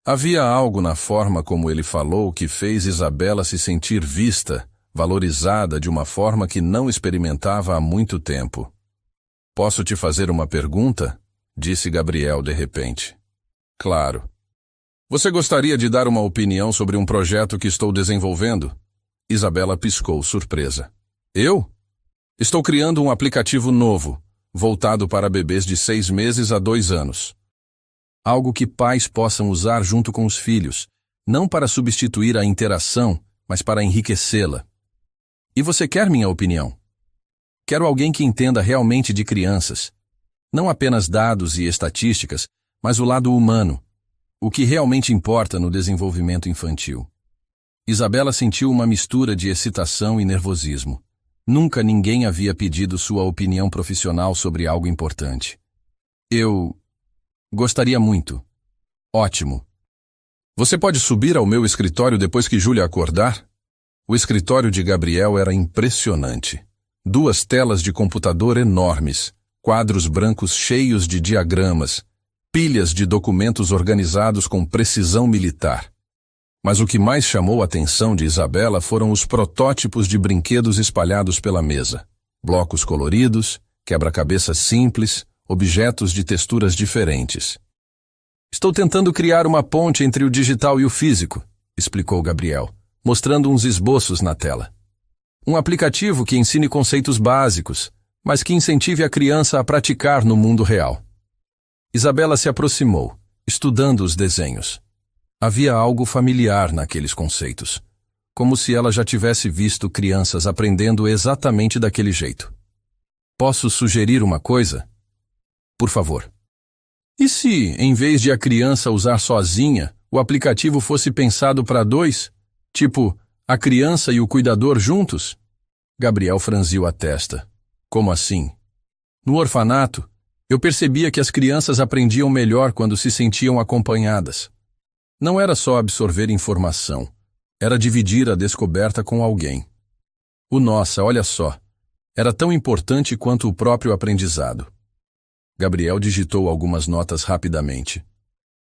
Havia algo na forma como ele falou que fez Isabela se sentir vista, valorizada de uma forma que não experimentava há muito tempo. Posso te fazer uma pergunta? Disse Gabriel de repente. Claro. Você gostaria de dar uma opinião sobre um projeto que estou desenvolvendo? Isabela piscou, surpresa. Eu? Estou criando um aplicativo novo, voltado para bebês de 6 meses a 2 anos. Algo que pais possam usar junto com os filhos, não para substituir a interação, mas para enriquecê-la. E você quer minha opinião? Quero alguém que entenda realmente de crianças. Não apenas dados e estatísticas, mas o lado humano. O que realmente importa no desenvolvimento infantil. Isabela sentiu uma mistura de excitação e nervosismo. Nunca ninguém havia pedido sua opinião profissional sobre algo importante. Eu gostaria muito. Ótimo. Você pode subir ao meu escritório depois que Júlia acordar? O escritório de Gabriel era impressionante. 2 telas de computador enormes, quadros brancos cheios de diagramas, pilhas de documentos organizados com precisão militar. Mas o que mais chamou a atenção de Isabela foram os protótipos de brinquedos espalhados pela mesa. Blocos coloridos, quebra-cabeças simples, objetos de texturas diferentes. Estou tentando criar uma ponte entre o digital e o físico, explicou Gabriel, mostrando uns esboços na tela. Um aplicativo que ensine conceitos básicos, mas que incentive a criança a praticar no mundo real. Isabela se aproximou, estudando os desenhos. Havia algo familiar naqueles conceitos, como se ela já tivesse visto crianças aprendendo exatamente daquele jeito. Posso sugerir uma coisa? Por favor. E se, em vez de a criança usar sozinha, o aplicativo fosse pensado para dois? Tipo, a criança e o cuidador juntos? Gabriel franziu a testa. Como assim? No orfanato, eu percebia que as crianças aprendiam melhor quando se sentiam acompanhadas. Não era só absorver informação, era dividir a descoberta com alguém. Nossa, olha só, era tão importante quanto o próprio aprendizado. Gabriel digitou algumas notas rapidamente.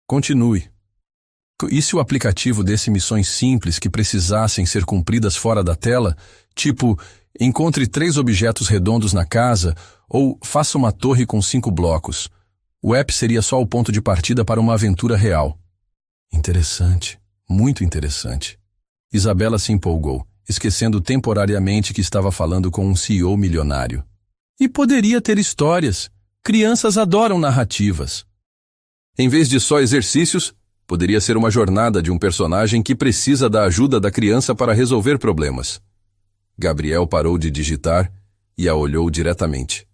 Continue. E se o aplicativo desse missões simples que precisassem ser cumpridas fora da tela, tipo, encontre 3 objetos redondos na casa ou faça uma torre com 5 blocos? O app seria só o ponto de partida para uma aventura real. Interessante, muito interessante. Isabela se empolgou, esquecendo temporariamente que estava falando com um CEO milionário. E poderia ter histórias. Crianças adoram narrativas. Em vez de só exercícios, poderia ser uma jornada de um personagem que precisa da ajuda da criança para resolver problemas. Gabriel parou de digitar e a olhou diretamente.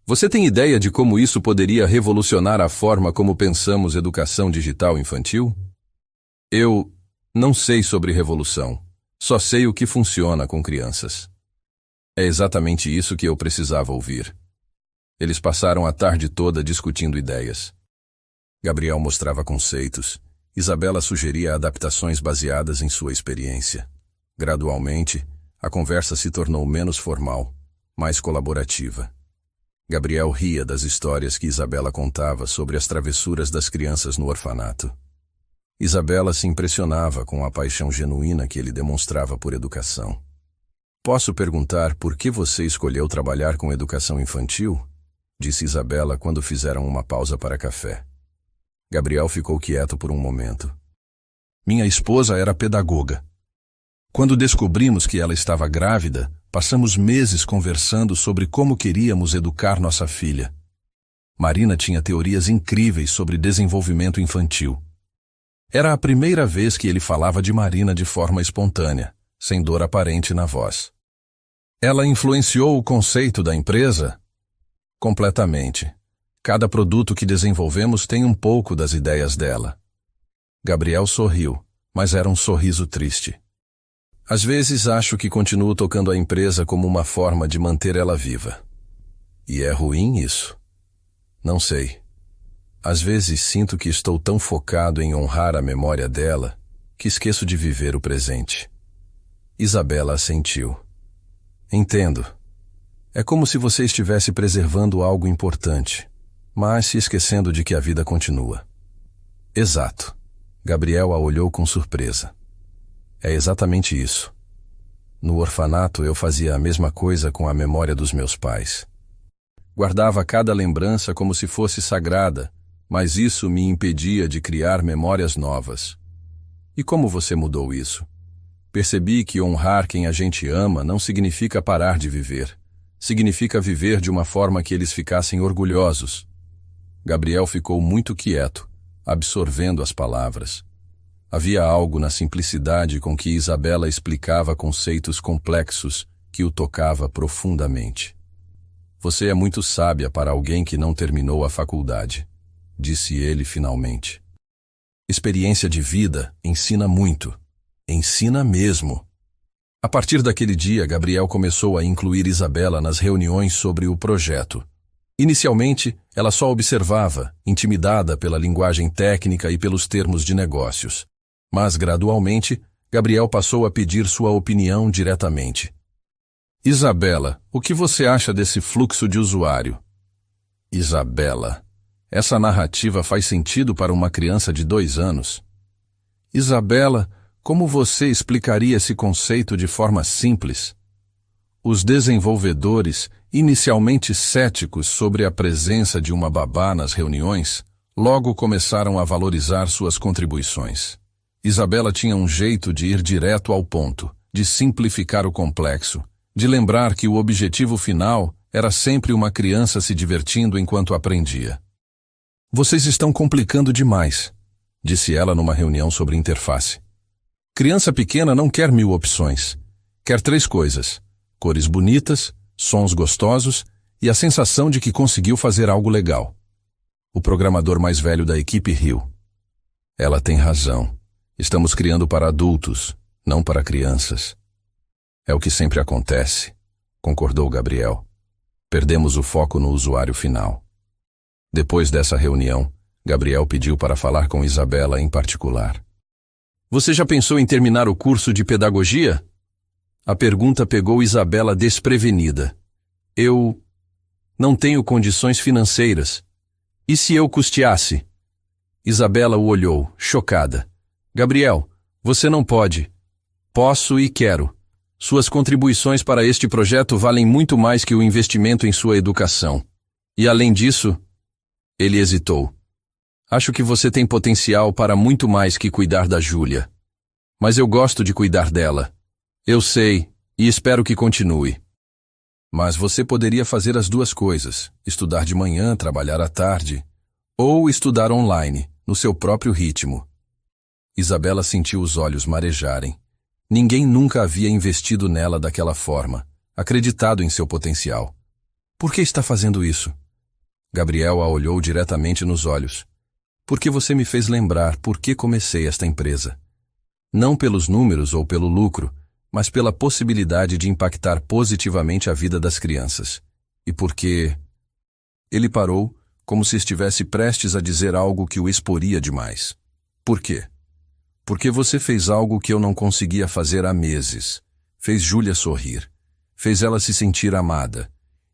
Você tem ideia de como isso poderia revolucionar a forma como pensamos educação digital infantil? Eu não sei sobre revolução, só sei o que funciona com crianças. É exatamente isso que eu precisava ouvir. Eles passaram a tarde toda discutindo ideias. Gabriel mostrava conceitos, Isabela sugeria adaptações baseadas em sua experiência. Gradualmente, a conversa se tornou menos formal, mais colaborativa. Gabriel ria das histórias que Isabela contava sobre as travessuras das crianças no orfanato. Isabela se impressionava com a paixão genuína que ele demonstrava por educação. Posso perguntar por que você escolheu trabalhar com educação infantil? Disse Isabela quando fizeram uma pausa para café. Gabriel ficou quieto por um momento. Minha esposa era pedagoga. Quando descobrimos que ela estava grávida, passamos meses conversando sobre como queríamos educar nossa filha. Marina tinha teorias incríveis sobre desenvolvimento infantil. Era a primeira vez que ele falava de Marina de forma espontânea, sem dor aparente na voz. Ela influenciou o conceito da empresa? Completamente. Cada produto que desenvolvemos tem um pouco das ideias dela. Gabriel sorriu, mas era um sorriso triste. Às vezes acho que continuo tocando a empresa como uma forma de manter ela viva. E é ruim isso? Não sei. Às vezes sinto que estou tão focado em honrar a memória dela que esqueço de viver o presente. Isabela assentiu. Entendo. É como se você estivesse preservando algo importante, mas se esquecendo de que a vida continua. Exato. Gabriel a olhou com surpresa. É exatamente isso. No orfanato eu fazia a mesma coisa com a memória dos meus pais. Guardava cada lembrança como se fosse sagrada, mas isso me impedia de criar memórias novas. E como você mudou isso? Percebi que honrar quem a gente ama não significa parar de viver. Significa viver de uma forma que eles ficassem orgulhosos. Gabriel ficou muito quieto, absorvendo as palavras. Havia algo na simplicidade com que Isabela explicava conceitos complexos que o tocava profundamente. Você é muito sábia para alguém que não terminou a faculdade, disse ele finalmente. Experiência de vida ensina muito. Ensina mesmo. A partir daquele dia, Gabriel começou a incluir Isabela nas reuniões sobre o projeto. Inicialmente, ela só observava, intimidada pela linguagem técnica e pelos termos de negócios. Mas, gradualmente, Gabriel passou a pedir sua opinião diretamente. Isabela, o que você acha desse fluxo de usuário? Isabela. Essa narrativa faz sentido para uma criança de 2 anos. Isabela, como você explicaria esse conceito de forma simples? Os desenvolvedores, inicialmente céticos sobre a presença de uma babá nas reuniões, logo começaram a valorizar suas contribuições. Isabela tinha um jeito de ir direto ao ponto, de simplificar o complexo, de lembrar que o objetivo final era sempre uma criança se divertindo enquanto aprendia. Vocês estão complicando demais, disse ela numa reunião sobre interface. Criança pequena não quer 1000 opções. Quer 3 coisas: cores bonitas, sons gostosos e a sensação de que conseguiu fazer algo legal. O programador mais velho da equipe riu. Ela tem razão. Estamos criando para adultos, não para crianças. É o que sempre acontece, concordou Gabriel. Perdemos o foco no usuário final. Depois dessa reunião, Gabriel pediu para falar com Isabela em particular. Você já pensou em terminar o curso de pedagogia? A pergunta pegou Isabela desprevenida. Eu não tenho condições financeiras. E se eu custeasse? Isabela o olhou, chocada. Gabriel, você não pode. Posso e quero. Suas contribuições para este projeto valem muito mais que o investimento em sua educação. E além disso, ele hesitou. Acho que você tem potencial para muito mais que cuidar da Júlia. Mas eu gosto de cuidar dela. Eu sei, e espero que continue. Mas você poderia fazer as 2 coisas, estudar de manhã, trabalhar à tarde, ou estudar online, no seu próprio ritmo. Isabela sentiu os olhos marejarem. Ninguém nunca havia investido nela daquela forma, acreditado em seu potencial. Por que está fazendo isso? Gabriel a olhou diretamente nos olhos. Porque você me fez lembrar por que comecei esta empresa. Não pelos números ou pelo lucro, mas pela possibilidade de impactar positivamente a vida das crianças. E porque... Ele parou, como se estivesse prestes a dizer algo que o exporia demais. Por quê? Porque você fez algo que eu não conseguia fazer há meses. Fez Júlia sorrir. Fez ela se sentir amada.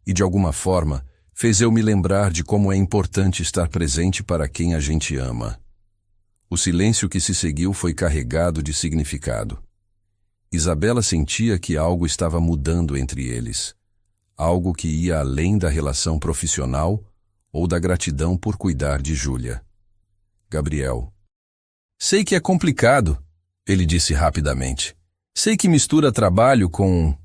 E, de alguma forma, fez eu me lembrar de como é importante estar presente para quem a gente ama. O silêncio que se seguiu foi carregado de significado. Isabela sentia que algo estava mudando entre eles. Algo que ia além da relação profissional ou da gratidão por cuidar de Júlia. Gabriel. Sei que é complicado, ele disse rapidamente. Sei que mistura trabalho com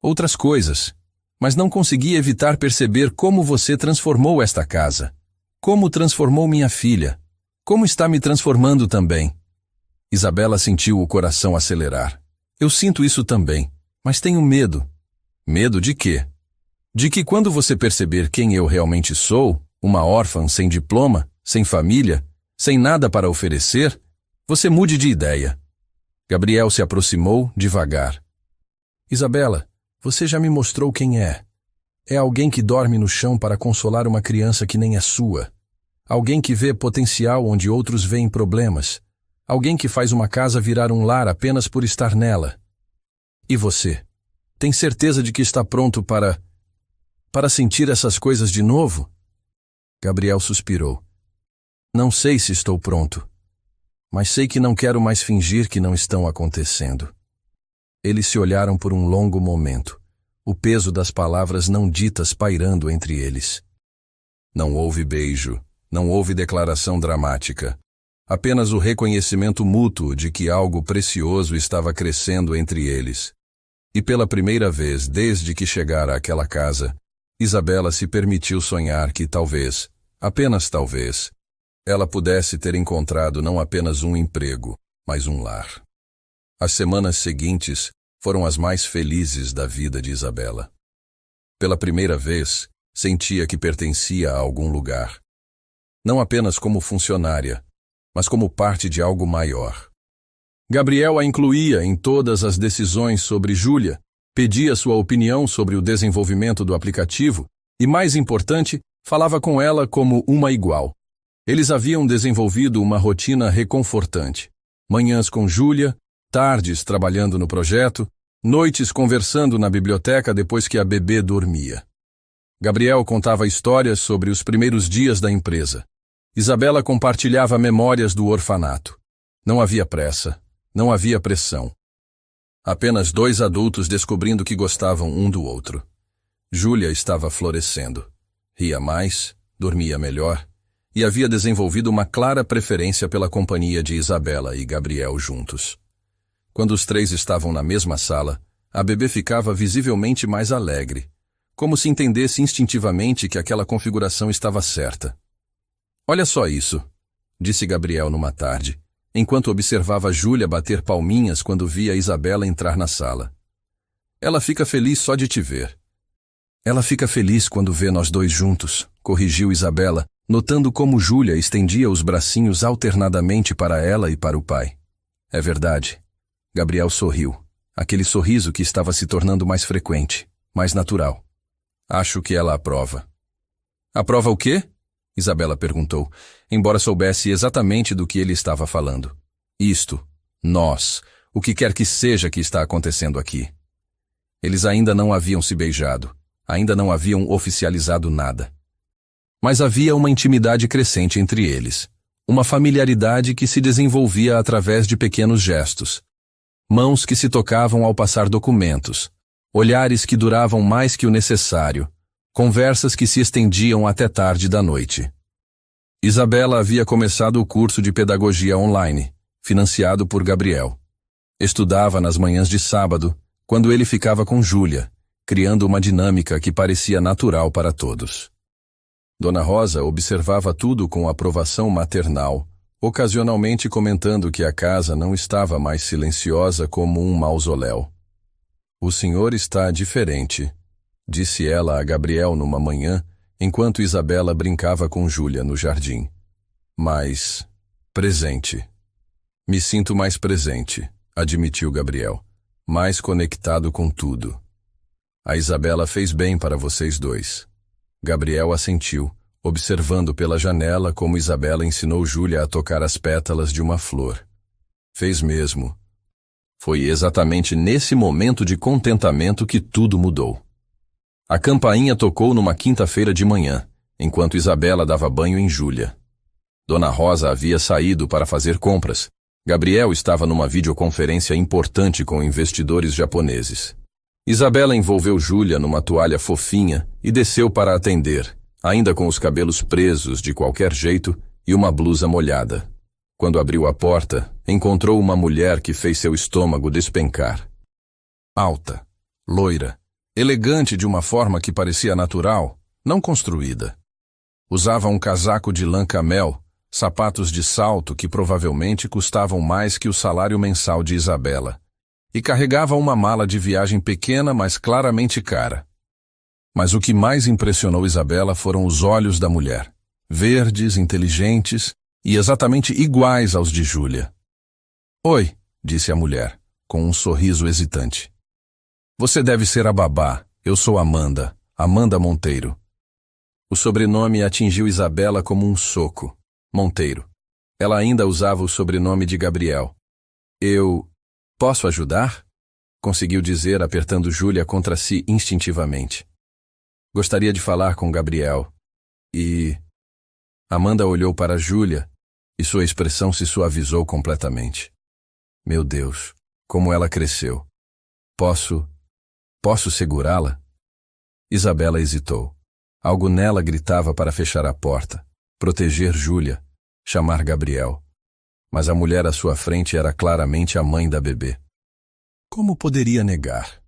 outras coisas, mas não consegui evitar perceber como você transformou esta casa. Como transformou minha filha. Como está me transformando também. Isabela sentiu o coração acelerar. Eu sinto isso também, mas tenho medo. Medo de quê? De que quando você perceber quem eu realmente sou, uma órfã sem diploma, sem família, sem nada para oferecer, você mude de ideia. Gabriel se aproximou devagar. Isabela, você já me mostrou quem é. É alguém que dorme no chão para consolar uma criança que nem é sua. Alguém que vê potencial onde outros veem problemas. Alguém que faz uma casa virar um lar apenas por estar nela. E você? Tem certeza de que está pronto para sentir essas coisas de novo? Gabriel suspirou. Não sei se estou pronto. Mas sei que não quero mais fingir que não estão acontecendo. Eles se olharam por um longo momento, o peso das palavras não ditas pairando entre eles. Não houve beijo, não houve declaração dramática. Apenas o reconhecimento mútuo de que algo precioso estava crescendo entre eles. E pela primeira vez desde que chegara àquela casa, Isabela se permitiu sonhar que talvez, apenas talvez, ela pudesse ter encontrado não apenas um emprego, mas um lar. As semanas seguintes foram as mais felizes da vida de Isabela. Pela primeira vez, sentia que pertencia a algum lugar. Não apenas como funcionária, mas como parte de algo maior. Gabriel a incluía em todas as decisões sobre Júlia, pedia sua opinião sobre o desenvolvimento do aplicativo e, mais importante, falava com ela como uma igual. Eles haviam desenvolvido uma rotina reconfortante. Manhãs com Júlia, tardes trabalhando no projeto, noites conversando na biblioteca depois que a bebê dormia. Gabriel contava histórias sobre os primeiros dias da empresa. Isabela compartilhava memórias do orfanato. Não havia pressa, não havia pressão. Apenas dois adultos descobrindo que gostavam um do outro. Júlia estava florescendo. Ria mais, dormia melhor e havia desenvolvido uma clara preferência pela companhia de Isabela e Gabriel juntos. Quando os três estavam na mesma sala, a bebê ficava visivelmente mais alegre, como se entendesse instintivamente que aquela configuração estava certa. Olha só isso, disse Gabriel numa tarde, enquanto observava Júlia bater palminhas quando via Isabela entrar na sala. Ela fica feliz só de te ver. Ela fica feliz quando vê nós dois juntos, corrigiu Isabela, notando como Júlia estendia os bracinhos alternadamente para ela e para o pai. É verdade. Gabriel sorriu, aquele sorriso que estava se tornando mais frequente, mais natural. Acho que ela aprova. Aprova o quê? Isabela perguntou, embora soubesse exatamente do que ele estava falando. Isto, nós, o que quer que seja que está acontecendo aqui. Eles ainda não haviam se beijado, ainda não haviam oficializado nada. Mas havia uma intimidade crescente entre eles, uma familiaridade que se desenvolvia através de pequenos gestos. Mãos que se tocavam ao passar documentos, olhares que duravam mais que o necessário, conversas que se estendiam até tarde da noite. Isabela havia começado o curso de pedagogia online, financiado por Gabriel. Estudava nas manhãs de sábado, quando ele ficava com Júlia, criando uma dinâmica que parecia natural para todos. Dona Rosa observava tudo com aprovação maternal, ocasionalmente comentando que a casa não estava mais silenciosa como um mausoléu. O senhor está diferente, disse ela a Gabriel numa manhã, enquanto Isabela brincava com Júlia no jardim. Mais presente. Me sinto mais presente, admitiu Gabriel, mais conectado com tudo. A Isabela fez bem para vocês dois. Gabriel assentiu, observando pela janela como Isabela ensinou Júlia a tocar as pétalas de uma flor. Fez mesmo. Foi exatamente nesse momento de contentamento que tudo mudou. A campainha tocou numa quinta-feira de manhã, enquanto Isabela dava banho em Júlia. Dona Rosa havia saído para fazer compras. Gabriel estava numa videoconferência importante com investidores japoneses. Isabela envolveu Júlia numa toalha fofinha e desceu para atender, ainda com os cabelos presos de qualquer jeito e uma blusa molhada. Quando abriu a porta, encontrou uma mulher que fez seu estômago despencar. Alta, loira, elegante de uma forma que parecia natural, não construída. Usava um casaco de lã camel, sapatos de salto que provavelmente custavam mais que o salário mensal de Isabela, e carregava uma mala de viagem pequena, mas claramente cara. Mas o que mais impressionou Isabela foram os olhos da mulher, verdes, inteligentes e exatamente iguais aos de Júlia. Oi, disse a mulher, com um sorriso hesitante. Você deve ser a babá, eu sou Amanda, Amanda Monteiro. O sobrenome atingiu Isabela como um soco. Monteiro. Ela ainda usava o sobrenome de Gabriel. Eu... posso ajudar? Conseguiu dizer, apertando Júlia contra si instintivamente. Gostaria de falar com Gabriel. E... Amanda olhou para Júlia e sua expressão se suavizou completamente. Meu Deus, como ela cresceu. Posso segurá-la? Isabela hesitou. Algo nela gritava para fechar a porta, proteger Júlia, chamar Gabriel. Mas a mulher à sua frente era claramente a mãe da bebê. Como poderia negar?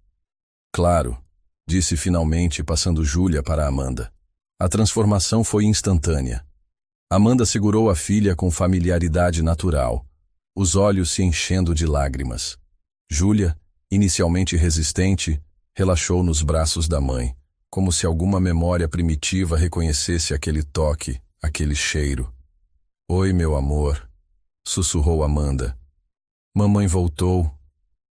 Claro, disse finalmente, passando Júlia para Amanda. A transformação foi instantânea. Amanda segurou a filha com familiaridade natural, os olhos se enchendo de lágrimas. Júlia, inicialmente resistente, relaxou nos braços da mãe, como se alguma memória primitiva reconhecesse aquele toque, aquele cheiro. Oi, meu amor, sussurrou Amanda. Mamãe voltou.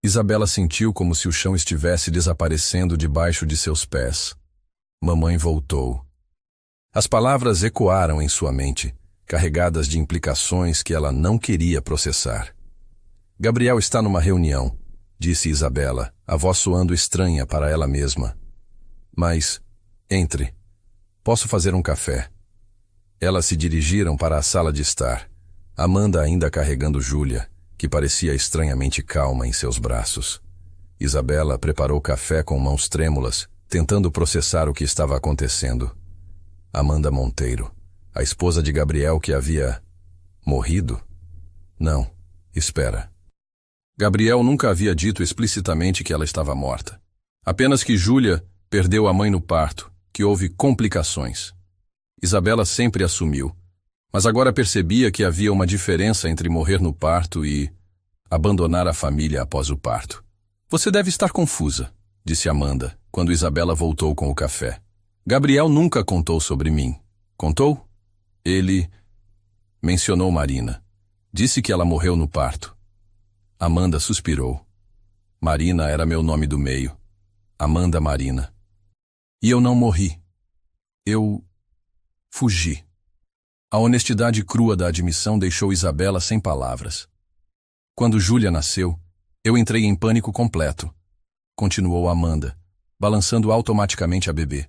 Isabela sentiu como se o chão estivesse desaparecendo debaixo de seus pés. Mamãe voltou. As palavras ecoaram em sua mente, carregadas de implicações que ela não queria processar. Gabriel está numa reunião, disse Isabela, a voz soando estranha para ela mesma. Mas, entre, Posso fazer um café? Elas se dirigiram para a sala de estar, Amanda ainda carregando Júlia, que parecia estranhamente calma em seus braços. Isabela preparou café com mãos trêmulas, tentando processar o que estava acontecendo. Amanda Monteiro, a esposa de Gabriel que havia morrido? Não, espera. Gabriel nunca havia dito explicitamente que ela estava morta. Apenas que Júlia perdeu a mãe no parto, que houve complicações. Isabela sempre assumiu, mas agora percebia que havia uma diferença entre morrer no parto e abandonar a família após o parto. Você deve estar confusa, disse Amanda, quando Isabela voltou com o café. Gabriel nunca contou sobre mim. Contou? Ele mencionou Marina. Disse que ela morreu no parto. Amanda suspirou. Marina era meu nome do meio. Amanda Marina. E eu não morri. Eu fugi. A honestidade crua da admissão deixou Isabela sem palavras. Quando Júlia nasceu, eu entrei em pânico completo, continuou Amanda, balançando automaticamente a bebê.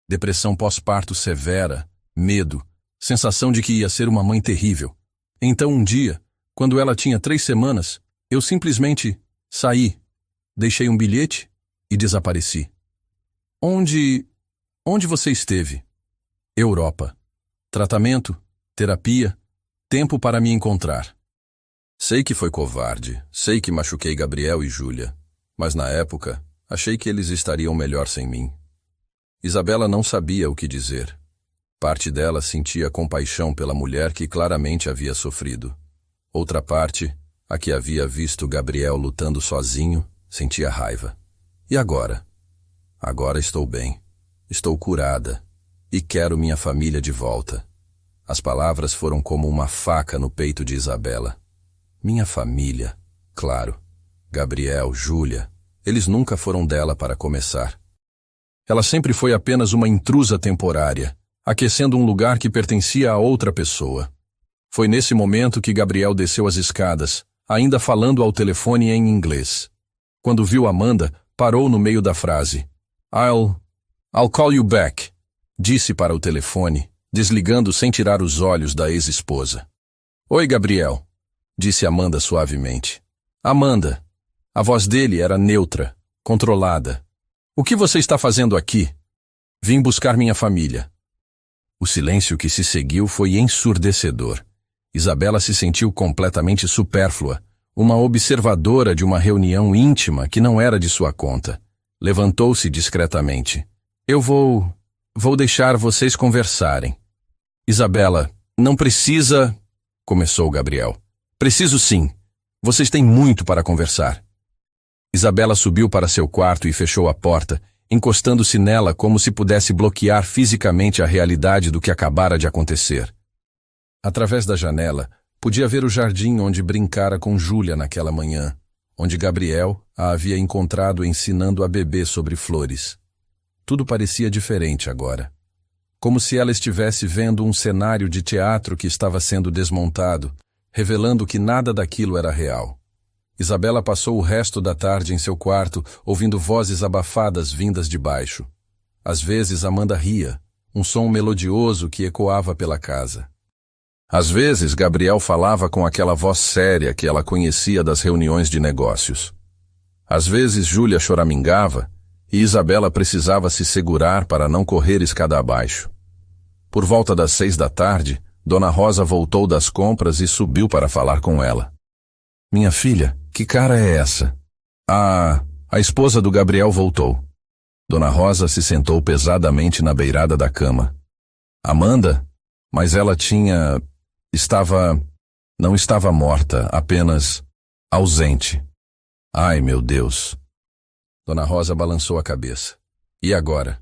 Depressão pós-parto severa, medo, sensação de que ia ser uma mãe terrível. Então um dia, quando ela tinha 3 semanas, eu simplesmente saí, deixei um bilhete e desapareci. Onde você esteve? Europa. Tratamento, terapia, tempo para me encontrar. Sei que foi covarde, sei que machuquei Gabriel e Júlia, mas na época, achei que eles estariam melhor sem mim. Isabela não sabia o que dizer. Parte dela sentia compaixão pela mulher que claramente havia sofrido. Outra parte, a que havia visto Gabriel lutando sozinho, sentia raiva. E agora? Agora estou bem. Estou curada. E quero minha família de volta. As palavras foram como uma faca no peito de Isabela. Minha família, claro. Gabriel, Júlia, eles nunca foram dela para começar. Ela sempre foi apenas uma intrusa temporária, aquecendo um lugar que pertencia a outra pessoa. Foi nesse momento que Gabriel desceu as escadas, ainda falando ao telefone em inglês. Quando viu Amanda, parou no meio da frase. I'll call you back, disse para o telefone, desligando sem tirar os olhos da ex-esposa. Oi, Gabriel, disse Amanda suavemente. Amanda. A voz dele era neutra, controlada. O que você está fazendo aqui? Vim buscar minha família. O silêncio que se seguiu foi ensurdecedor. Isabela se sentiu completamente supérflua, uma observadora de uma reunião íntima que não era de sua conta. Levantou-se discretamente. Eu vou deixar vocês conversarem. Isabela, não precisa... Começou Gabriel. Preciso sim. Vocês têm muito para conversar. Isabela subiu para seu quarto e fechou a porta, encostando-se nela como se pudesse bloquear fisicamente a realidade do que acabara de acontecer. Através da janela, podia ver o jardim onde brincara com Júlia naquela manhã, onde Gabriel a havia encontrado ensinando a beber sobre flores. Tudo parecia diferente agora. Como se ela estivesse vendo um cenário de teatro que estava sendo desmontado, revelando que nada daquilo era real. Isabela passou o resto da tarde em seu quarto, ouvindo vozes abafadas vindas de baixo. Às vezes Amanda ria, um som melodioso que ecoava pela casa. Às vezes Gabriel falava com aquela voz séria que ela conhecia das reuniões de negócios. Às vezes Júlia choramingava e Isabela precisava se segurar para não correr escada abaixo. Por volta das 6 da tarde, Dona Rosa voltou das compras e subiu para falar com ela. Minha filha, que cara é essa? A esposa do Gabriel voltou. Dona Rosa se sentou pesadamente na beirada da cama. Amanda? Mas ela não estava morta, apenas ausente. Ai, meu Deus. Dona Rosa balançou a cabeça. E agora?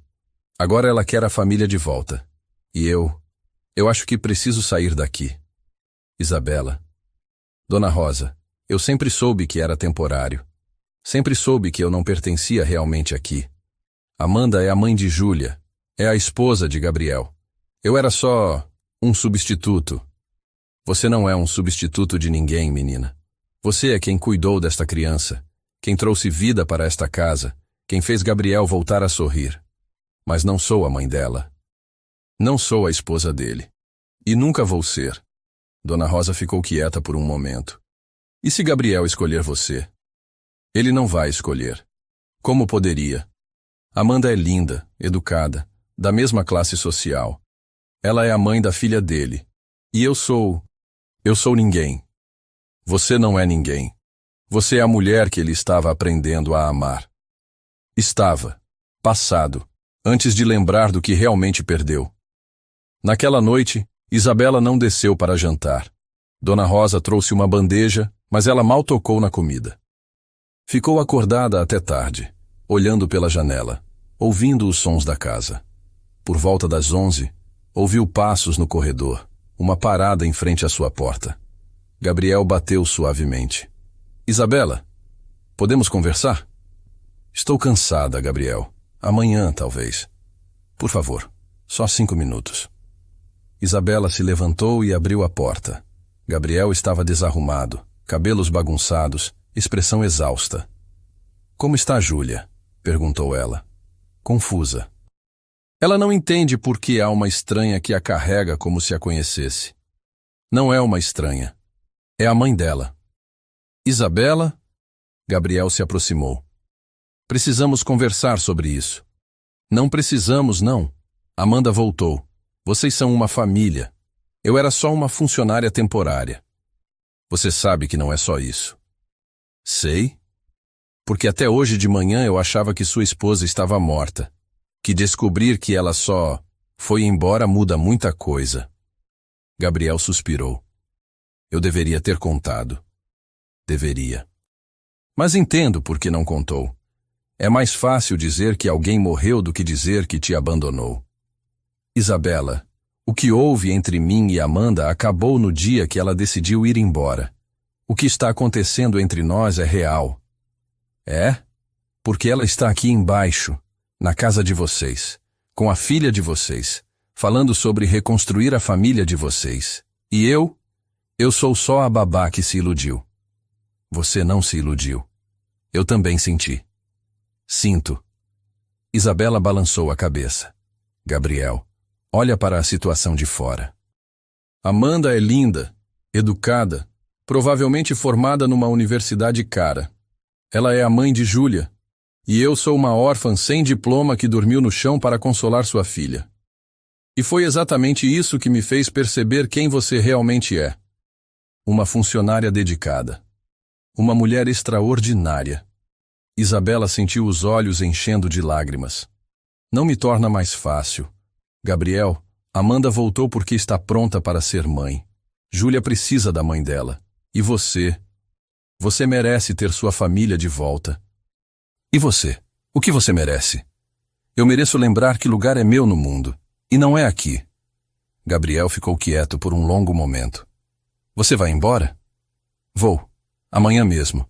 Agora ela quer a família de volta. E eu acho que preciso sair daqui. Isabela. Dona Rosa, eu sempre soube que era temporário. Sempre soube que eu não pertencia realmente aqui. Amanda é a mãe de Júlia. É a esposa de Gabriel. Eu era só um substituto. Você não é um substituto de ninguém, menina. Você é quem cuidou desta criança, quem trouxe vida para esta casa, quem fez Gabriel voltar a sorrir. Mas não sou a mãe dela. Não sou a esposa dele. E nunca vou ser. Dona Rosa ficou quieta por um momento. E se Gabriel escolher você? Ele não vai escolher. Como poderia? Amanda é linda, educada, da mesma classe social. Ela é a mãe da filha dele. E eu sou ninguém. Você não é ninguém. Você é a mulher que ele estava aprendendo a amar. Estava. Passado. Antes de lembrar do que realmente perdeu. Naquela noite, Isabela não desceu para jantar. Dona Rosa trouxe uma bandeja, mas ela mal tocou na comida. Ficou acordada até tarde, olhando pela janela, ouvindo os sons da casa. Por volta das 11, ouviu passos no corredor, uma parada em frente à sua porta. Gabriel bateu suavemente. Isabela, podemos conversar? Estou cansada, Gabriel. Amanhã, talvez. Por favor, só 5 minutos. Isabela se levantou e abriu a porta. Gabriel estava desarrumado, cabelos bagunçados, expressão exausta. Como está Júlia? Perguntou ela. Confusa. Ela não entende por que há uma estranha que a carrega como se a conhecesse. Não é uma estranha. É a mãe dela. Isabela? Gabriel se aproximou. Precisamos conversar sobre isso. Não precisamos, não. Amanda voltou. Vocês são uma família. Eu era só uma funcionária temporária. Você sabe que não é só isso. Sei. Porque até hoje de manhã eu achava que sua esposa estava morta. Que descobrir que ela só foi embora muda muita coisa. Gabriel suspirou. Eu deveria ter contado. Deveria. Mas entendo por que não contou. É mais fácil dizer que alguém morreu do que dizer que te abandonou. Isabela, o que houve entre mim e Amanda acabou no dia que ela decidiu ir embora. O que está acontecendo entre nós é real. É? Porque ela está aqui embaixo, na casa de vocês, com a filha de vocês, falando sobre reconstruir a família de vocês. E eu sou só a babá que se iludiu. Você não se iludiu. Eu também senti. Sinto. Isabela balançou a cabeça. Gabriel, olha para a situação de fora. Amanda é linda, educada, provavelmente formada numa universidade cara. Ela é a mãe de Júlia, e eu sou uma órfã sem diploma que dormiu no chão para consolar sua filha. E foi exatamente isso que me fez perceber quem você realmente é. Uma funcionária dedicada. Uma mulher extraordinária. Isabela sentiu os olhos enchendo de lágrimas. Não me torna mais fácil. Gabriel, Amanda voltou porque está pronta para ser mãe. Júlia precisa da mãe dela. E você? Você merece ter sua família de volta. E você? O que você merece? Eu mereço lembrar que lugar é meu no mundo. E não é aqui. Gabriel ficou quieto por um longo momento. Você vai embora? Vou. Amanhã mesmo.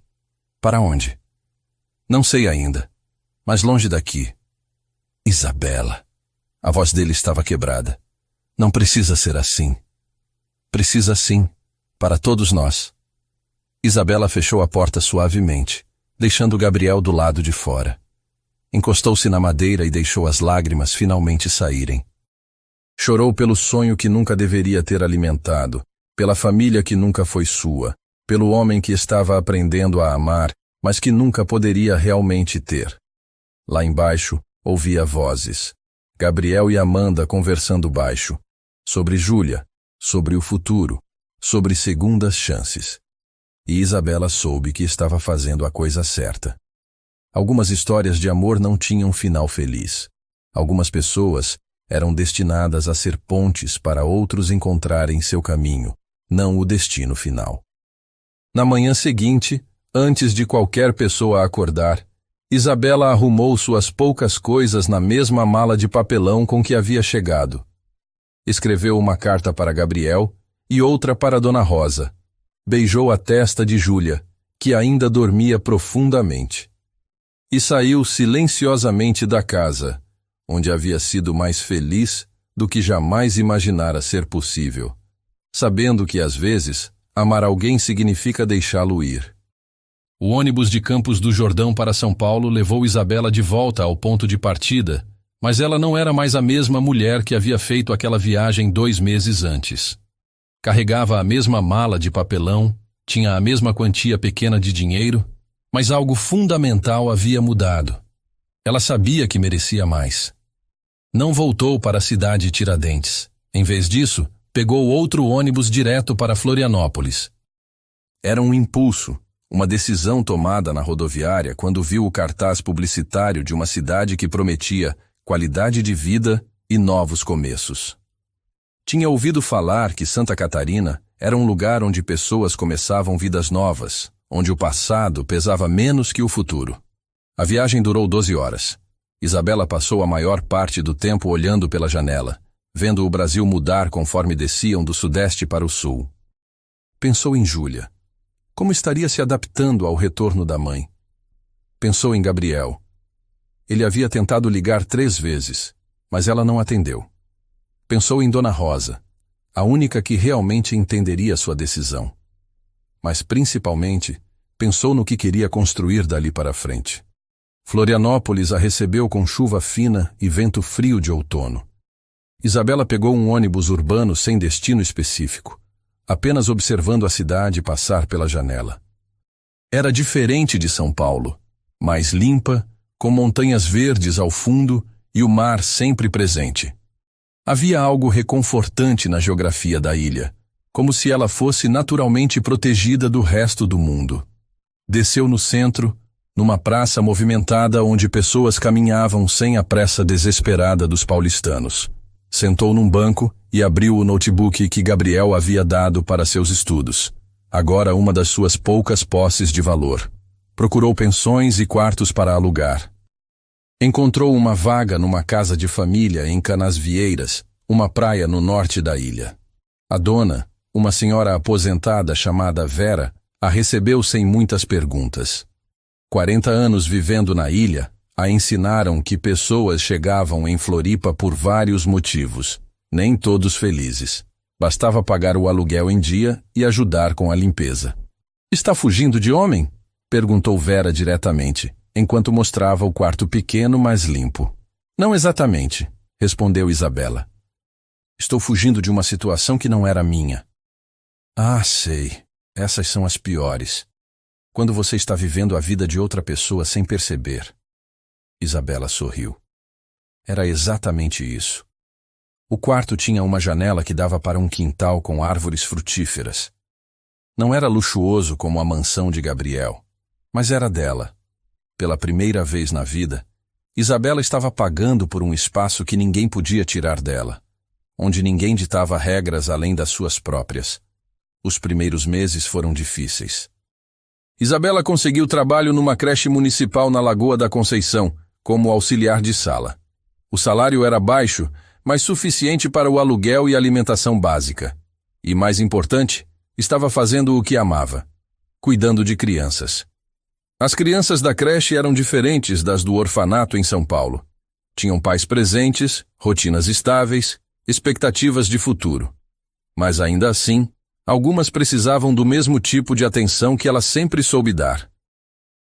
Para onde? Não sei ainda. Mas longe daqui. Isabela. A voz dele estava quebrada. Não precisa ser assim. Precisa sim. Para todos nós. Isabela fechou a porta suavemente, deixando Gabriel do lado de fora. Encostou-se na madeira e deixou as lágrimas finalmente saírem. Chorou pelo sonho que nunca deveria ter alimentado, pela família que nunca foi sua, pelo homem que estava aprendendo a amar, mas que nunca poderia realmente ter. Lá embaixo, ouvia vozes. Gabriel e Amanda conversando baixo. Sobre Júlia, sobre o futuro, sobre segundas chances. E Isabela soube que estava fazendo a coisa certa. Algumas histórias de amor não tinham final feliz. Algumas pessoas eram destinadas a ser pontes para outros encontrarem seu caminho, não o destino final. Na manhã seguinte, antes de qualquer pessoa acordar, Isabela arrumou suas poucas coisas na mesma mala de papelão com que havia chegado. Escreveu uma carta para Gabriel e outra para Dona Rosa. Beijou a testa de Júlia, que ainda dormia profundamente. E saiu silenciosamente da casa, onde havia sido mais feliz do que jamais imaginara ser possível, sabendo que às vezes amar alguém significa deixá-lo ir. O ônibus de Campos do Jordão para São Paulo levou Isabela de volta ao ponto de partida, Mas ela não era mais a mesma mulher que havia feito aquela viagem 2 meses antes. Carregava a mesma mala de papelão, tinha a mesma quantia pequena de dinheiro, mas algo fundamental havia mudado. Ela sabia que merecia mais. Não voltou para a cidade Tiradentes. Em vez disso, pegou outro ônibus direto para Florianópolis. Era um impulso, uma decisão tomada na rodoviária quando viu o cartaz publicitário de uma cidade que prometia qualidade de vida e novos começos. Tinha ouvido falar que Santa Catarina era um lugar onde pessoas começavam vidas novas, onde o passado pesava menos que o futuro. A viagem durou 12 horas. Isabela passou a maior parte do tempo olhando pela janela, vendo o Brasil mudar conforme desciam do sudeste para o sul. Pensou em Júlia. Como estaria se adaptando ao retorno da mãe? Pensou em Gabriel. Ele havia tentado ligar 3 vezes, mas ela não atendeu. Pensou em Dona Rosa, a única que realmente entenderia sua decisão. Mas principalmente, pensou no que queria construir dali para frente. Florianópolis a recebeu com chuva fina e vento frio de outono. Isabela pegou um ônibus urbano sem destino específico, apenas observando a cidade passar pela janela. Era diferente de São Paulo, mais limpa, com montanhas verdes ao fundo e o mar sempre presente. Havia algo reconfortante na geografia da ilha, como se ela fosse naturalmente protegida do resto do mundo. Desceu no centro, numa praça movimentada onde pessoas caminhavam sem a pressa desesperada dos paulistanos. Sentou num banco e abriu o notebook que Gabriel havia dado para seus estudos, agora uma das suas poucas posses de valor. Procurou pensões e quartos para alugar. Encontrou uma vaga numa casa de família em Canasvieiras, uma praia no norte da ilha. A dona, uma senhora aposentada chamada Vera, a recebeu sem muitas perguntas. 40 anos vivendo na ilha a ensinaram que pessoas chegavam em Floripa por vários motivos, nem todos felizes. Bastava pagar o aluguel em dia e ajudar com a limpeza. "Está fugindo de homem?" perguntou Vera diretamente, enquanto mostrava o quarto pequeno, mas limpo. "Não exatamente", respondeu Isabela. "Estou fugindo de uma situação que não era minha." "Ah, sei. Essas são as piores. Quando você está vivendo a vida de outra pessoa sem perceber." Isabela sorriu. Era exatamente isso. O quarto tinha uma janela que dava para um quintal com árvores frutíferas. Não era luxuoso como a mansão de Gabriel, mas era dela. Pela primeira vez na vida, Isabela estava pagando por um espaço que ninguém podia tirar dela, onde ninguém ditava regras além das suas próprias. Os primeiros meses foram difíceis. Isabela conseguiu trabalho numa creche municipal na Lagoa da Conceição, como auxiliar de sala. O salário era baixo, mas suficiente para o aluguel e alimentação básica. E, mais importante, estava fazendo o que amava, cuidando de crianças. As crianças da creche eram diferentes das do orfanato em São Paulo. Tinham pais presentes, rotinas estáveis, expectativas de futuro. Mas ainda assim, algumas precisavam do mesmo tipo de atenção que ela sempre soube dar.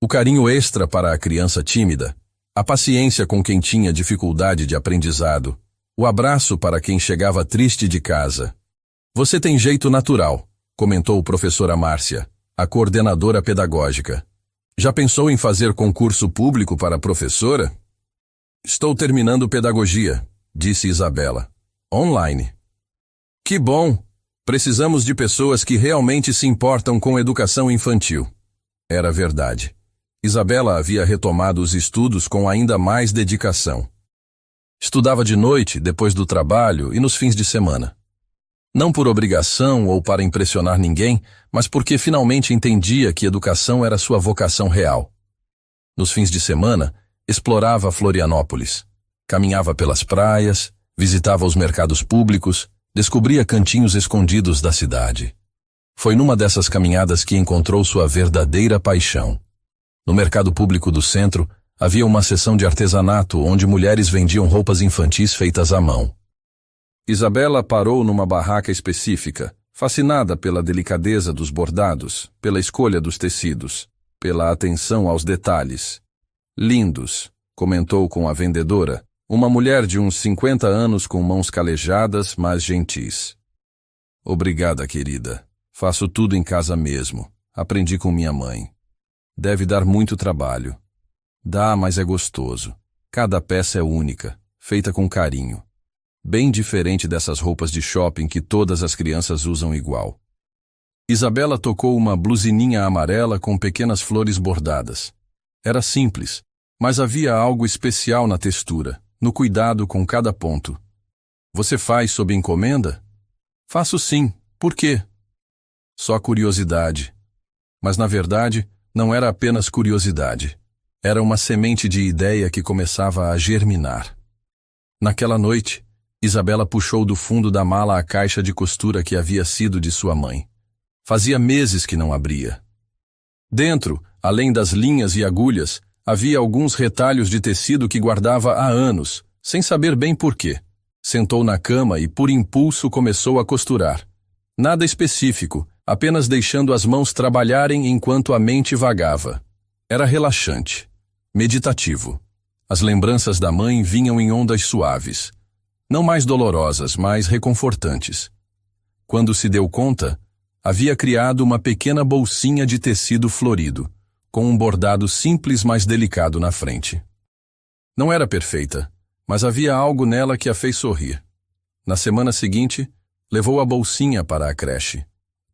O carinho extra para a criança tímida, a paciência com quem tinha dificuldade de aprendizado, o abraço para quem chegava triste de casa. "Você tem jeito natural", comentou professora Márcia, a coordenadora pedagógica. "Já pensou em fazer concurso público para professora?" "Estou terminando pedagogia", disse Isabela. "Online." "Que bom! Precisamos de pessoas que realmente se importam com educação infantil." Era verdade. Isabela havia retomado os estudos com ainda mais dedicação. Estudava de noite, depois do trabalho e nos fins de semana. Não por obrigação ou para impressionar ninguém, mas porque finalmente entendia que educação era sua vocação real. Nos fins de semana, explorava Florianópolis. Caminhava pelas praias, visitava os mercados públicos, descobria cantinhos escondidos da cidade. Foi numa dessas caminhadas que encontrou sua verdadeira paixão. No mercado público do centro, havia uma seção de artesanato onde mulheres vendiam roupas infantis feitas à mão. Isabela parou numa barraca específica, fascinada pela delicadeza dos bordados, pela escolha dos tecidos, pela atenção aos detalhes. "Lindos", comentou com a vendedora, Uma mulher de uns 50 anos com mãos calejadas, mas gentis. Obrigada, querida. Faço tudo em casa mesmo. Aprendi com minha mãe. Deve dar muito trabalho. Dá, mas é gostoso. Cada peça é única, feita com carinho. Bem diferente dessas roupas de shopping que todas as crianças usam igual. Isabela tocou uma blusininha amarela com pequenas flores bordadas. Era simples, mas havia algo especial na textura, no cuidado com cada ponto. Você faz sob encomenda? Faço sim. Por quê? Só curiosidade. Mas na verdade, não era apenas curiosidade. Era uma semente de ideia que começava a germinar. Naquela noite, Isabela puxou do fundo da mala a caixa de costura que havia sido de sua mãe. Fazia meses que não abria. Dentro, além das linhas e agulhas, havia alguns retalhos de tecido que guardava há anos, sem saber bem por quê. Sentou na cama e, por impulso, começou a costurar. Nada específico, apenas deixando as mãos trabalharem enquanto a mente vagava. Era relaxante, meditativo. As lembranças da mãe vinham em ondas suaves. Não mais dolorosas, mas reconfortantes. Quando se deu conta, havia criado uma pequena bolsinha de tecido florido, com um bordado simples, mas delicado na frente. Não era perfeita, mas havia algo nela que a fez sorrir. Na semana seguinte, levou a bolsinha para a creche.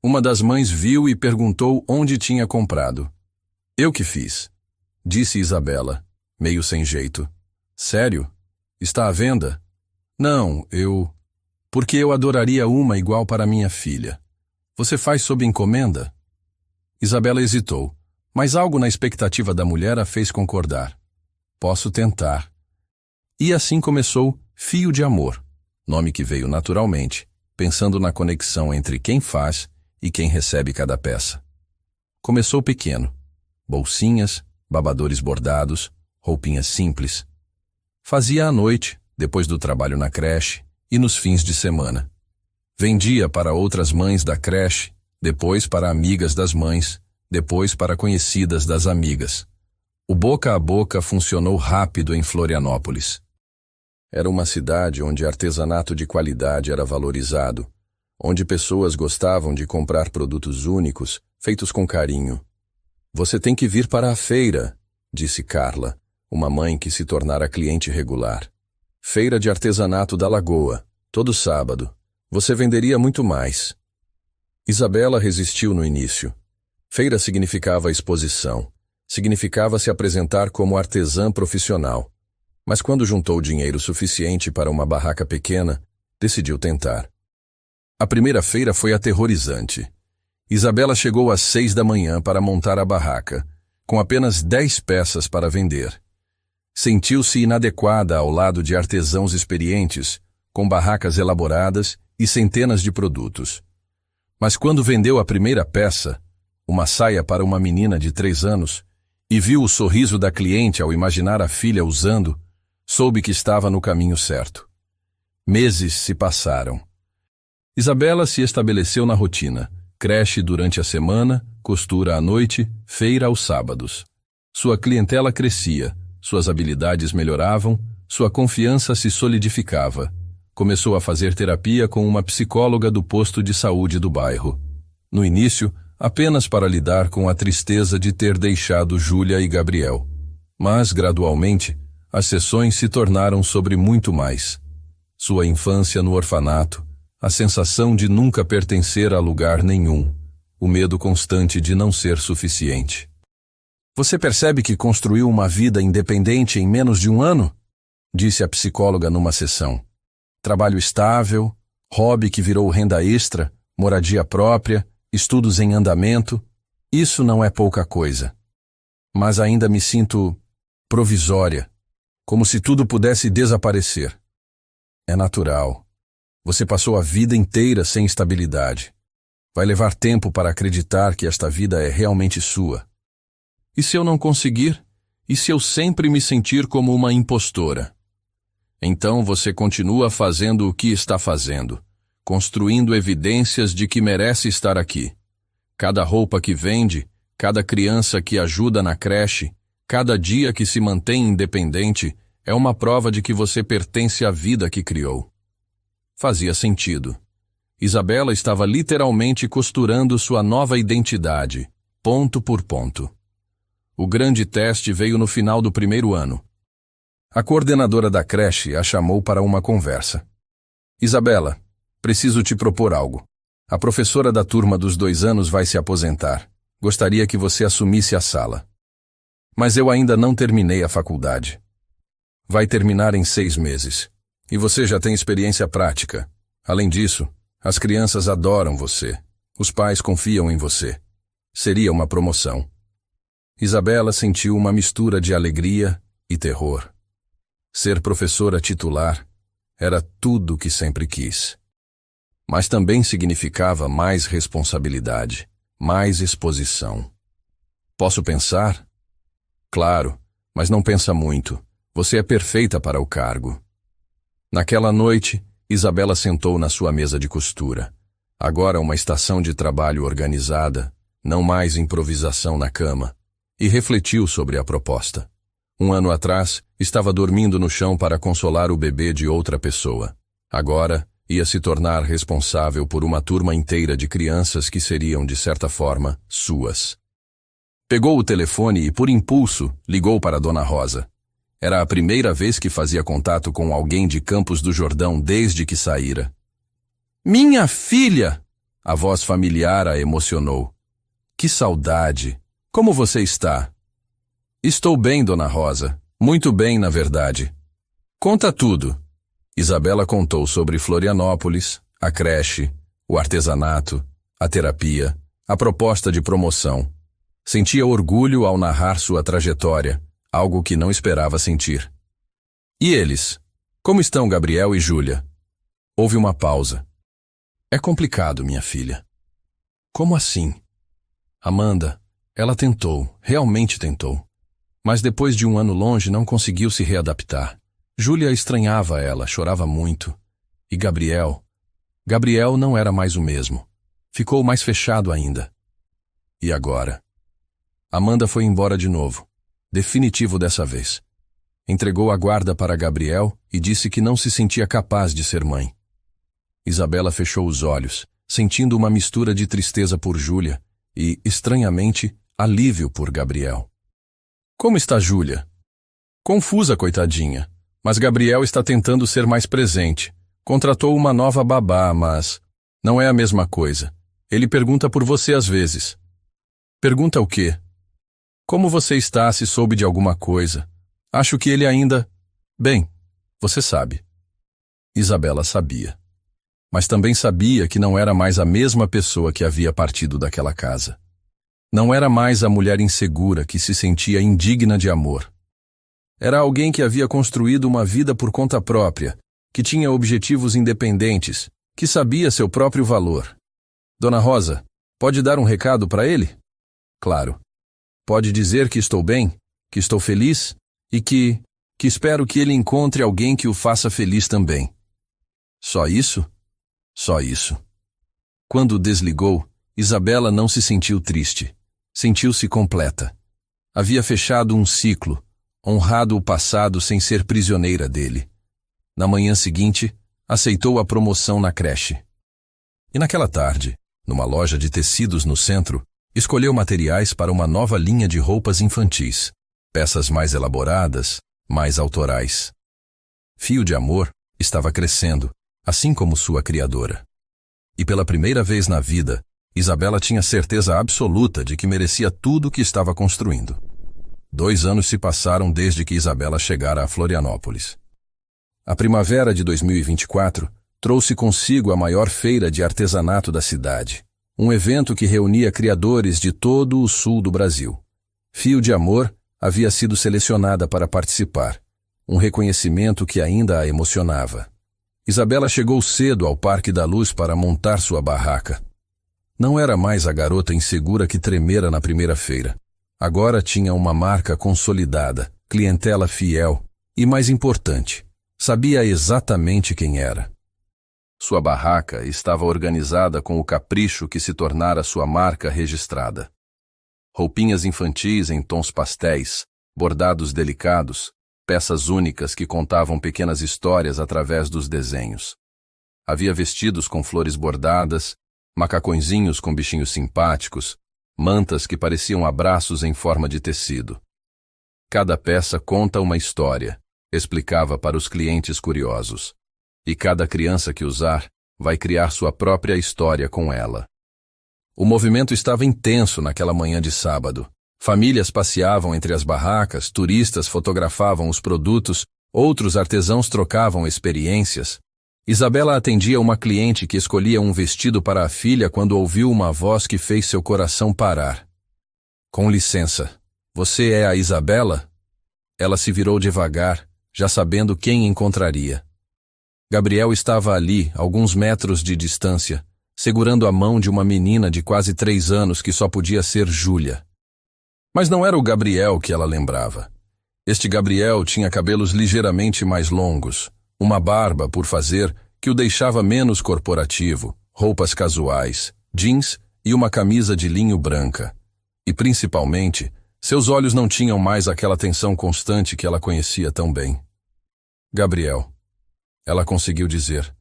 Uma das mães viu e perguntou onde tinha comprado. Eu que fiz, disse Isabela, meio sem jeito. Sério? Está à venda? Não, porque eu adoraria uma igual para minha filha. Você faz sob encomenda? Isabela hesitou, mas algo na expectativa da mulher a fez concordar. Posso tentar. E assim começou Fio de Amor, nome que veio naturalmente, pensando na conexão entre quem faz e quem recebe cada peça. Começou pequeno. Bolsinhas, babadores bordados, roupinhas simples. Fazia à noite, depois do trabalho na creche e nos fins de semana. Vendia para outras mães da creche, depois para amigas das mães, depois para conhecidas das amigas. O boca a boca funcionou rápido em Florianópolis. Era uma cidade onde artesanato de qualidade era valorizado, onde pessoas gostavam de comprar produtos únicos, feitos com carinho. Você tem que vir para a feira, disse Carla, uma mãe que se tornara cliente regular. Feira de artesanato da Lagoa, todo sábado. Você venderia muito mais. Isabela resistiu no início. Feira significava exposição. Significava se apresentar como artesã profissional. Mas quando juntou dinheiro suficiente para uma barraca pequena, decidiu tentar. A primeira feira foi aterrorizante. Isabela chegou às 6 da manhã para montar a barraca, com apenas 10 peças para vender. Sentiu-se inadequada ao lado de artesãos experientes, com barracas elaboradas e centenas de produtos. Mas quando vendeu a primeira peça, uma saia para uma menina de 3 anos, e viu o sorriso da cliente ao imaginar a filha usando, soube que estava no caminho certo. Meses se passaram. Isabela se estabeleceu na rotina, creche durante a semana, costura à noite, feira aos sábados. Sua clientela crescia, suas habilidades melhoravam, sua confiança se solidificava. Começou a fazer terapia com uma psicóloga do posto de saúde do bairro. No início, apenas para lidar com a tristeza de ter deixado Júlia e Gabriel. Mas, gradualmente, as sessões se tornaram sobre muito mais. Sua infância no orfanato, a sensação de nunca pertencer a lugar nenhum, o medo constante de não ser suficiente. Você percebe que construiu uma vida independente em menos de 1 ano? Disse a psicóloga numa sessão. Trabalho estável, hobby que virou renda extra, moradia própria, estudos em andamento. Isso não é pouca coisa. Mas ainda me sinto provisória, como se tudo pudesse desaparecer. É natural. Você passou a vida inteira sem estabilidade. Vai levar tempo para acreditar que esta vida é realmente sua. E se eu não conseguir? E se eu sempre me sentir como uma impostora? Então você continua fazendo o que está fazendo, construindo evidências de que merece estar aqui. Cada roupa que vende, cada criança que ajuda na creche, cada dia que se mantém independente, É uma prova de que você pertence à vida que criou. Fazia sentido. Isabela estava literalmente costurando sua nova identidade, ponto por ponto. O grande teste veio no final do primeiro ano. A coordenadora da creche a chamou para uma conversa. Isabela, preciso te propor algo. A professora da turma dos 2 anos vai se aposentar. Gostaria que você assumisse a sala. Mas eu ainda não terminei a faculdade. Vai terminar em 6 meses. E você já tem experiência prática. Além disso, as crianças adoram você. Os pais confiam em você. Seria uma promoção. Isabela sentiu uma mistura de alegria e terror. Ser professora titular era tudo o que sempre quis. Mas também significava mais responsabilidade, mais exposição. Posso pensar? Claro, mas não pensa muito. Você é perfeita para o cargo. Naquela noite, Isabela sentou na sua mesa de costura. Agora uma estação de trabalho organizada, não mais improvisação na cama, e refletiu sobre a proposta. 1 ano atrás, estava dormindo no chão para consolar o bebê de outra pessoa. Agora, ia se tornar responsável por uma turma inteira de crianças que seriam, de certa forma, suas. Pegou o telefone e, por impulso, ligou para Dona Rosa. Era a primeira vez que fazia contato com alguém de Campos do Jordão desde que saíra. Minha filha! A voz familiar a emocionou. Que saudade! Como você está? Estou bem, Dona Rosa. Muito bem, na verdade. Conta tudo. Isabela contou sobre Florianópolis, a creche, o artesanato, a terapia, a proposta de promoção. Sentia orgulho ao narrar sua trajetória, algo que não esperava sentir. E eles? Como estão Gabriel e Júlia? Houve uma pausa. É complicado, minha filha. Como assim? Amanda, ela tentou, realmente tentou. Mas depois de 1 ano longe não conseguiu se readaptar. Júlia estranhava ela, chorava muito. E Gabriel não era mais o mesmo. Ficou mais fechado ainda. E agora? Amanda foi embora de novo. Definitivo dessa vez. Entregou a guarda para Gabriel e disse que não se sentia capaz de ser mãe. Isabela fechou os olhos, sentindo uma mistura de tristeza por Júlia e, estranhamente, alívio por Gabriel. Como está Júlia? Confusa, coitadinha. Mas Gabriel está tentando ser mais presente. Contratou uma nova babá, mas não é a mesma coisa. Ele pergunta por você às vezes. Pergunta o quê? Como você está, se soube de alguma coisa? Acho que ele ainda... Bem, você sabe. Isabela sabia. Mas também sabia que não era mais a mesma pessoa que havia partido daquela casa. Não era mais a mulher insegura que se sentia indigna de amor. Era alguém que havia construído uma vida por conta própria, que tinha objetivos independentes, que sabia seu próprio valor. Dona Rosa, pode dar um recado para ele? Claro. Pode dizer que estou bem, que estou feliz e que espero que ele encontre alguém que o faça feliz também. Só isso? Só isso. Quando desligou, Isabela não se sentiu triste. Sentiu-se completa. Havia fechado um ciclo, honrado o passado sem ser prisioneira dele. Na manhã seguinte, aceitou a promoção na creche. E naquela tarde, numa loja de tecidos no centro, escolheu materiais para uma nova linha de roupas infantis, peças mais elaboradas, mais autorais. Fio de Amor estava crescendo, assim como sua criadora. E pela primeira vez na vida, Isabela tinha certeza absoluta de que merecia tudo o que estava construindo. 2 anos se passaram desde que Isabela chegara a Florianópolis. A primavera de 2024 trouxe consigo a maior feira de artesanato da cidade, um evento que reunia criadores de todo o sul do Brasil. Fio de Amor havia sido selecionada para participar, um reconhecimento que ainda a emocionava. Isabela chegou cedo ao Parque da Luz para montar sua barraca. Não era mais a garota insegura que tremera na primeira feira. Agora tinha uma marca consolidada, clientela fiel e, mais importante, sabia exatamente quem era. Sua barraca estava organizada com o capricho que se tornara sua marca registrada. Roupinhas infantis em tons pastéis, bordados delicados, peças únicas que contavam pequenas histórias através dos desenhos. Havia vestidos com flores bordadas, macacõezinhos com bichinhos simpáticos, mantas que pareciam abraços em forma de tecido. Cada peça conta uma história, explicava para os clientes curiosos. E cada criança que usar vai criar sua própria história com ela. O movimento estava intenso naquela manhã de sábado. Famílias passeavam entre as barracas, turistas fotografavam os produtos, outros artesãos trocavam experiências. Isabela atendia uma cliente que escolhia um vestido para a filha quando ouviu uma voz que fez seu coração parar. Com licença, você é a Isabela? Ela se virou devagar, já sabendo quem encontraria. Gabriel estava ali, alguns metros de distância, segurando a mão de uma menina de quase 3 anos que só podia ser Júlia. Mas não era o Gabriel que ela lembrava. Este Gabriel tinha cabelos ligeiramente mais longos, uma barba por fazer que o deixava menos corporativo, roupas casuais, jeans e uma camisa de linho branca. E principalmente, seus olhos não tinham mais aquela tensão constante que ela conhecia tão bem. Gabriel, ela conseguiu dizer,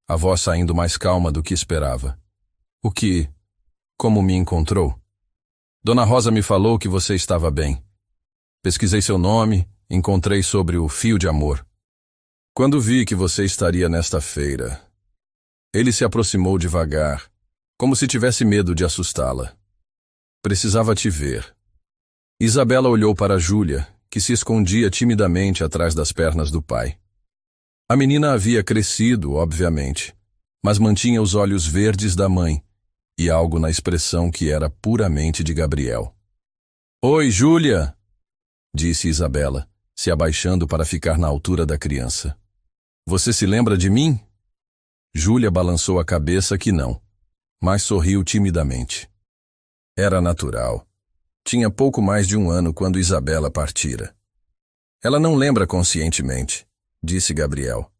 a voz saindo mais calma do que esperava. Como me encontrou? Dona Rosa me falou que você estava bem. Pesquisei seu nome, encontrei sobre o fio de amor. Quando vi que você estaria nesta feira, ele se aproximou devagar, como se tivesse medo de assustá-la. Precisava te ver. Isabela olhou para Júlia, que se escondia timidamente atrás das pernas do pai. A menina havia crescido, obviamente, mas mantinha os olhos verdes da mãe e algo na expressão que era puramente de Gabriel. Oi, Júlia, disse Isabela, se abaixando para ficar na altura da criança. Você se lembra de mim? Júlia balançou a cabeça que não, mas sorriu timidamente. Era natural. Tinha pouco mais de 1 ano quando Isabela partira. Ela não lembra conscientemente, disse Gabriel.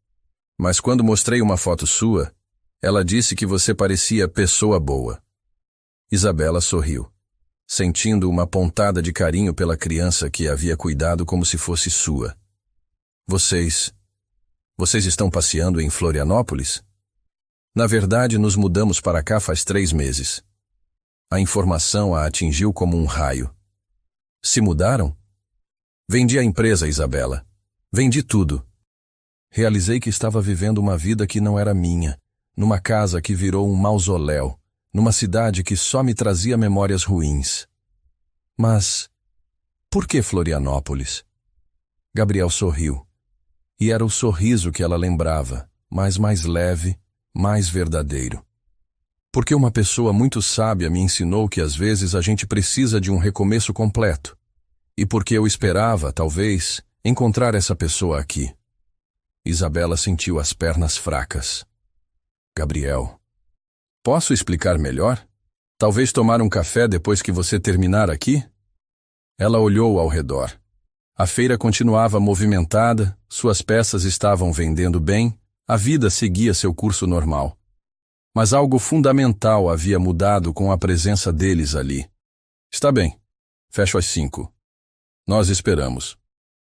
Mas quando mostrei uma foto sua, ela disse que você parecia pessoa boa. Isabela sorriu, sentindo uma pontada de carinho pela criança que havia cuidado como se fosse sua. Vocês estão passeando em Florianópolis? Na verdade, nos mudamos para cá faz 3 meses. A informação a atingiu como um raio. Se mudaram? Vendi a empresa, Isabela. Vendi tudo. Realizei que estava vivendo uma vida que não era minha, numa casa que virou um mausoléu, numa cidade que só me trazia memórias ruins. Mas por que Florianópolis? Gabriel sorriu. E era o sorriso que ela lembrava, mas mais leve, mais verdadeiro. Porque uma pessoa muito sábia me ensinou que às vezes a gente precisa de um recomeço completo. E porque eu esperava, talvez, encontrar essa pessoa aqui. Isabela sentiu as pernas fracas. Gabriel, posso explicar melhor? Talvez tomar um café depois que você terminar aqui? Ela olhou ao redor. A feira continuava movimentada, suas peças estavam vendendo bem, a vida seguia seu curso normal. Mas algo fundamental havia mudado com a presença deles ali. Está bem, fecho às 5. Nós esperamos.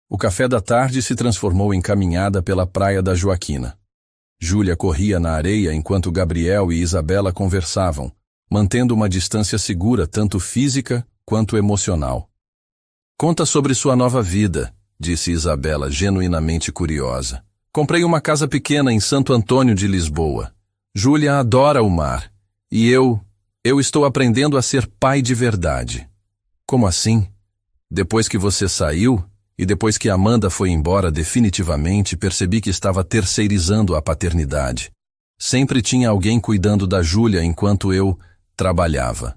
O café da tarde se transformou em caminhada pela praia da Joaquina. Júlia corria na areia enquanto Gabriel e Isabela conversavam, mantendo uma distância segura tanto física quanto emocional. Conta sobre sua nova vida, disse Isabela, genuinamente curiosa. Comprei uma casa pequena em Santo Antônio de Lisboa. Júlia adora o mar. E eu estou aprendendo a ser pai de verdade. Como assim? Depois que você saiu, e depois que Amanda foi embora definitivamente, percebi que estava terceirizando a paternidade. Sempre tinha alguém cuidando da Júlia enquanto eu trabalhava.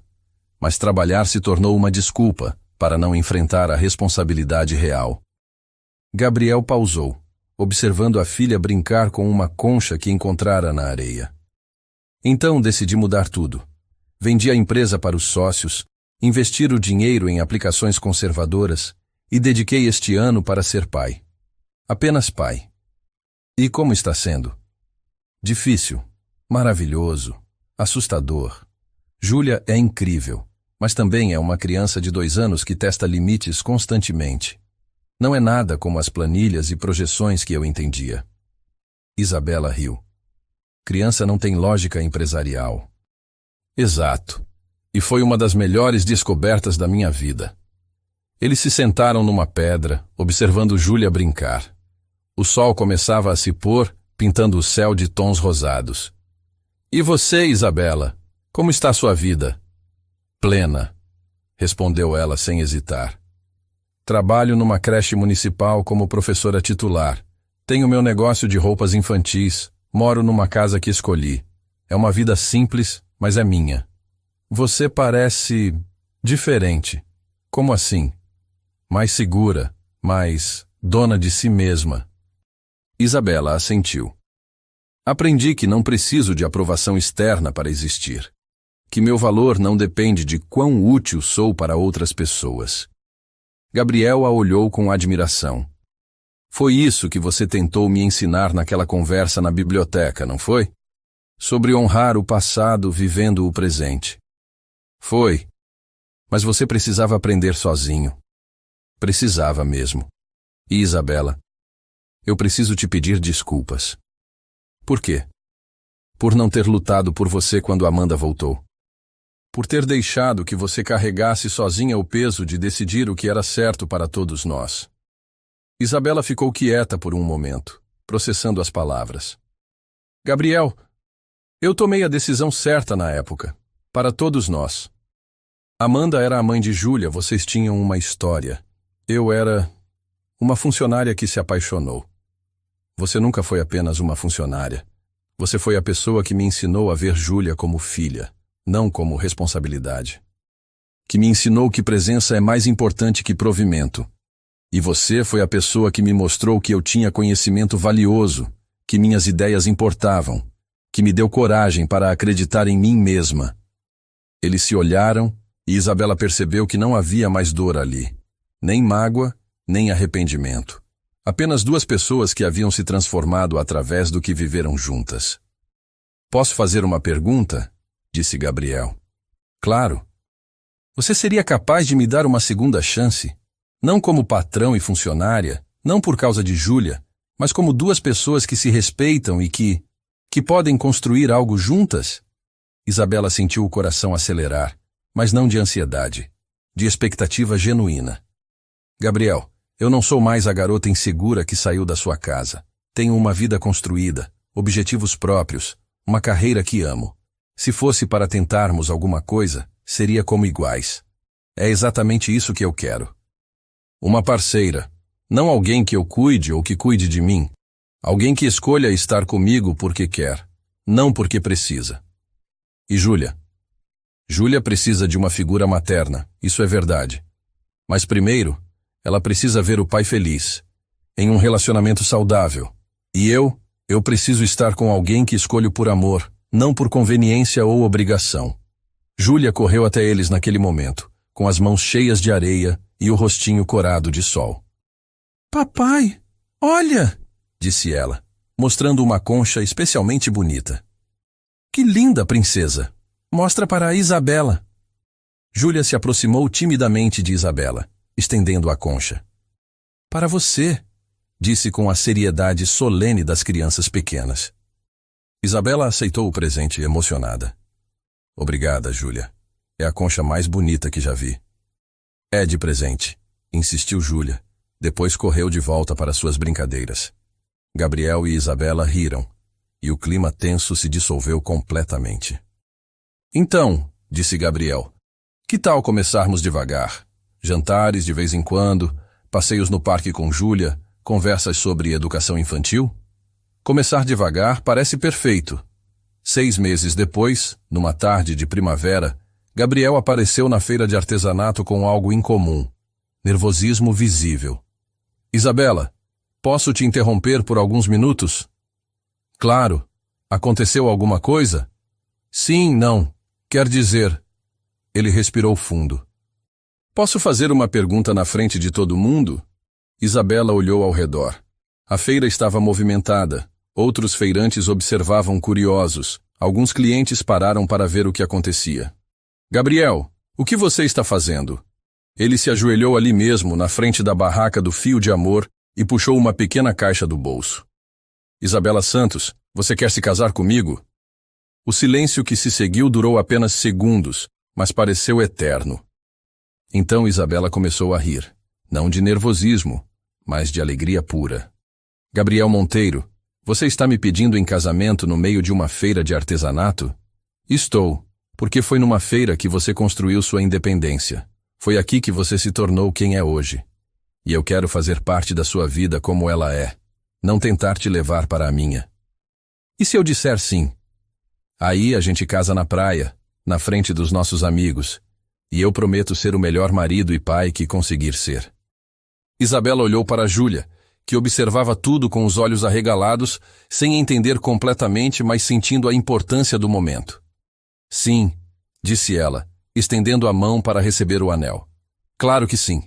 Mas trabalhar se tornou uma desculpa para não enfrentar a responsabilidade real. Gabriel pausou, observando a filha brincar com uma concha que encontrara na areia. Então decidi mudar tudo. Vendi a empresa para os sócios, investir o dinheiro em aplicações conservadoras e dediquei este ano para ser pai. Apenas pai. E como está sendo? Difícil, maravilhoso, assustador. Júlia é incrível, mas também é uma criança de 2 anos que testa limites constantemente. Não é nada como as planilhas e projeções que eu entendia. Isabela riu. Criança não tem lógica empresarial. Exato. E foi uma das melhores descobertas da minha vida. Eles se sentaram numa pedra, observando Júlia brincar. O sol começava a se pôr, pintando o céu de tons rosados. E você, Isabela, como está sua vida? Plena, respondeu ela sem hesitar. Trabalho numa creche municipal como professora titular. Tenho meu negócio de roupas infantis. Moro numa casa que escolhi. É uma vida simples, mas é minha. Você parece diferente. Como assim? Mais segura, mais dona de si mesma. Isabela assentiu. Aprendi que não preciso de aprovação externa para existir. Que meu valor não depende de quão útil sou para outras pessoas. Gabriel a olhou com admiração. Foi isso que você tentou me ensinar naquela conversa na biblioteca, não foi? Sobre honrar o passado vivendo o presente. Foi. Mas você precisava aprender sozinho. Precisava mesmo. E Isabela, eu preciso te pedir desculpas. Por quê? Por não ter lutado por você quando Amanda voltou. Por ter deixado que você carregasse sozinha o peso de decidir o que era certo para todos nós. Isabela ficou quieta por um momento, processando as palavras. Gabriel, eu tomei a decisão certa na época, para todos nós. Amanda era a mãe de Júlia, vocês tinham uma história. Eu era uma funcionária que se apaixonou. Você nunca foi apenas uma funcionária. Você foi a pessoa que me ensinou a ver Júlia como filha, não como responsabilidade. Que me ensinou que presença é mais importante que provimento. E você foi a pessoa que me mostrou que eu tinha conhecimento valioso, que minhas ideias importavam, que me deu coragem para acreditar em mim mesma. Eles se olharam e Isabela percebeu que não havia mais dor ali, nem mágoa, nem arrependimento. Apenas duas pessoas que haviam se transformado através do que viveram juntas. Posso fazer uma pergunta? Disse Gabriel. Claro. Você seria capaz de me dar uma segunda chance? Não como patrão e funcionária, não por causa de Júlia, mas como duas pessoas que se respeitam e que podem construir algo juntas? Isabela sentiu o coração acelerar, mas não de ansiedade, de expectativa genuína. Gabriel, eu não sou mais a garota insegura que saiu da sua casa. Tenho uma vida construída, objetivos próprios, uma carreira que amo. Se fosse para tentarmos alguma coisa, seria como iguais. É exatamente isso que eu quero. Uma parceira, não alguém que eu cuide ou que cuide de mim. Alguém que escolha estar comigo porque quer, não porque precisa. E Júlia? Júlia precisa de uma figura materna, isso é verdade. Mas primeiro, ela precisa ver o pai feliz, em um relacionamento saudável. E eu preciso estar com alguém que escolho por amor, não por conveniência ou obrigação. Júlia correu até eles naquele momento, com as mãos cheias de areia e o rostinho corado de sol. Papai, olha! Disse ela, mostrando uma concha especialmente bonita. Que linda, princesa! Mostra para a Isabela. Júlia se aproximou timidamente de Isabela, estendendo a concha. Para você, disse com a seriedade solene das crianças pequenas. Isabela aceitou o presente emocionada. Obrigada, Júlia. É a concha mais bonita que já vi. É de presente, insistiu Júlia. Depois correu de volta para suas brincadeiras. Gabriel e Isabela riram, e o clima tenso se dissolveu completamente. Então, disse Gabriel, que tal começarmos devagar? Jantares de vez em quando, passeios no parque com Júlia, conversas sobre educação infantil? Começar devagar parece perfeito. 6 meses depois, numa tarde de primavera, Gabriel apareceu na feira de artesanato com algo incomum. Nervosismo visível. Isabela, posso te interromper por alguns minutos? Claro. Aconteceu alguma coisa? Sim, não. Quer dizer... Ele respirou fundo. Posso fazer uma pergunta na frente de todo mundo? Isabela olhou ao redor. A feira estava movimentada. Outros feirantes observavam curiosos. Alguns clientes pararam para ver o que acontecia. Gabriel, o que você está fazendo? Ele se ajoelhou ali mesmo, na frente da barraca do fio de amor, e puxou uma pequena caixa do bolso. Isabela Santos, você quer se casar comigo? O silêncio que se seguiu durou apenas segundos, mas pareceu eterno. Então Isabela começou a rir, não de nervosismo, mas de alegria pura. Gabriel Monteiro, você está me pedindo em casamento no meio de uma feira de artesanato? Estou, porque foi numa feira que você construiu sua independência. Foi aqui que você se tornou quem é hoje. E eu quero fazer parte da sua vida como ela é, não tentar te levar para a minha. E se eu disser sim? Aí a gente casa na praia, na frente dos nossos amigos, e eu prometo ser o melhor marido e pai que conseguir ser. Isabela olhou para Júlia, que observava tudo com os olhos arregalados, sem entender completamente, mas sentindo a importância do momento. Sim, disse ela, estendendo a mão para receber o anel. Claro que sim.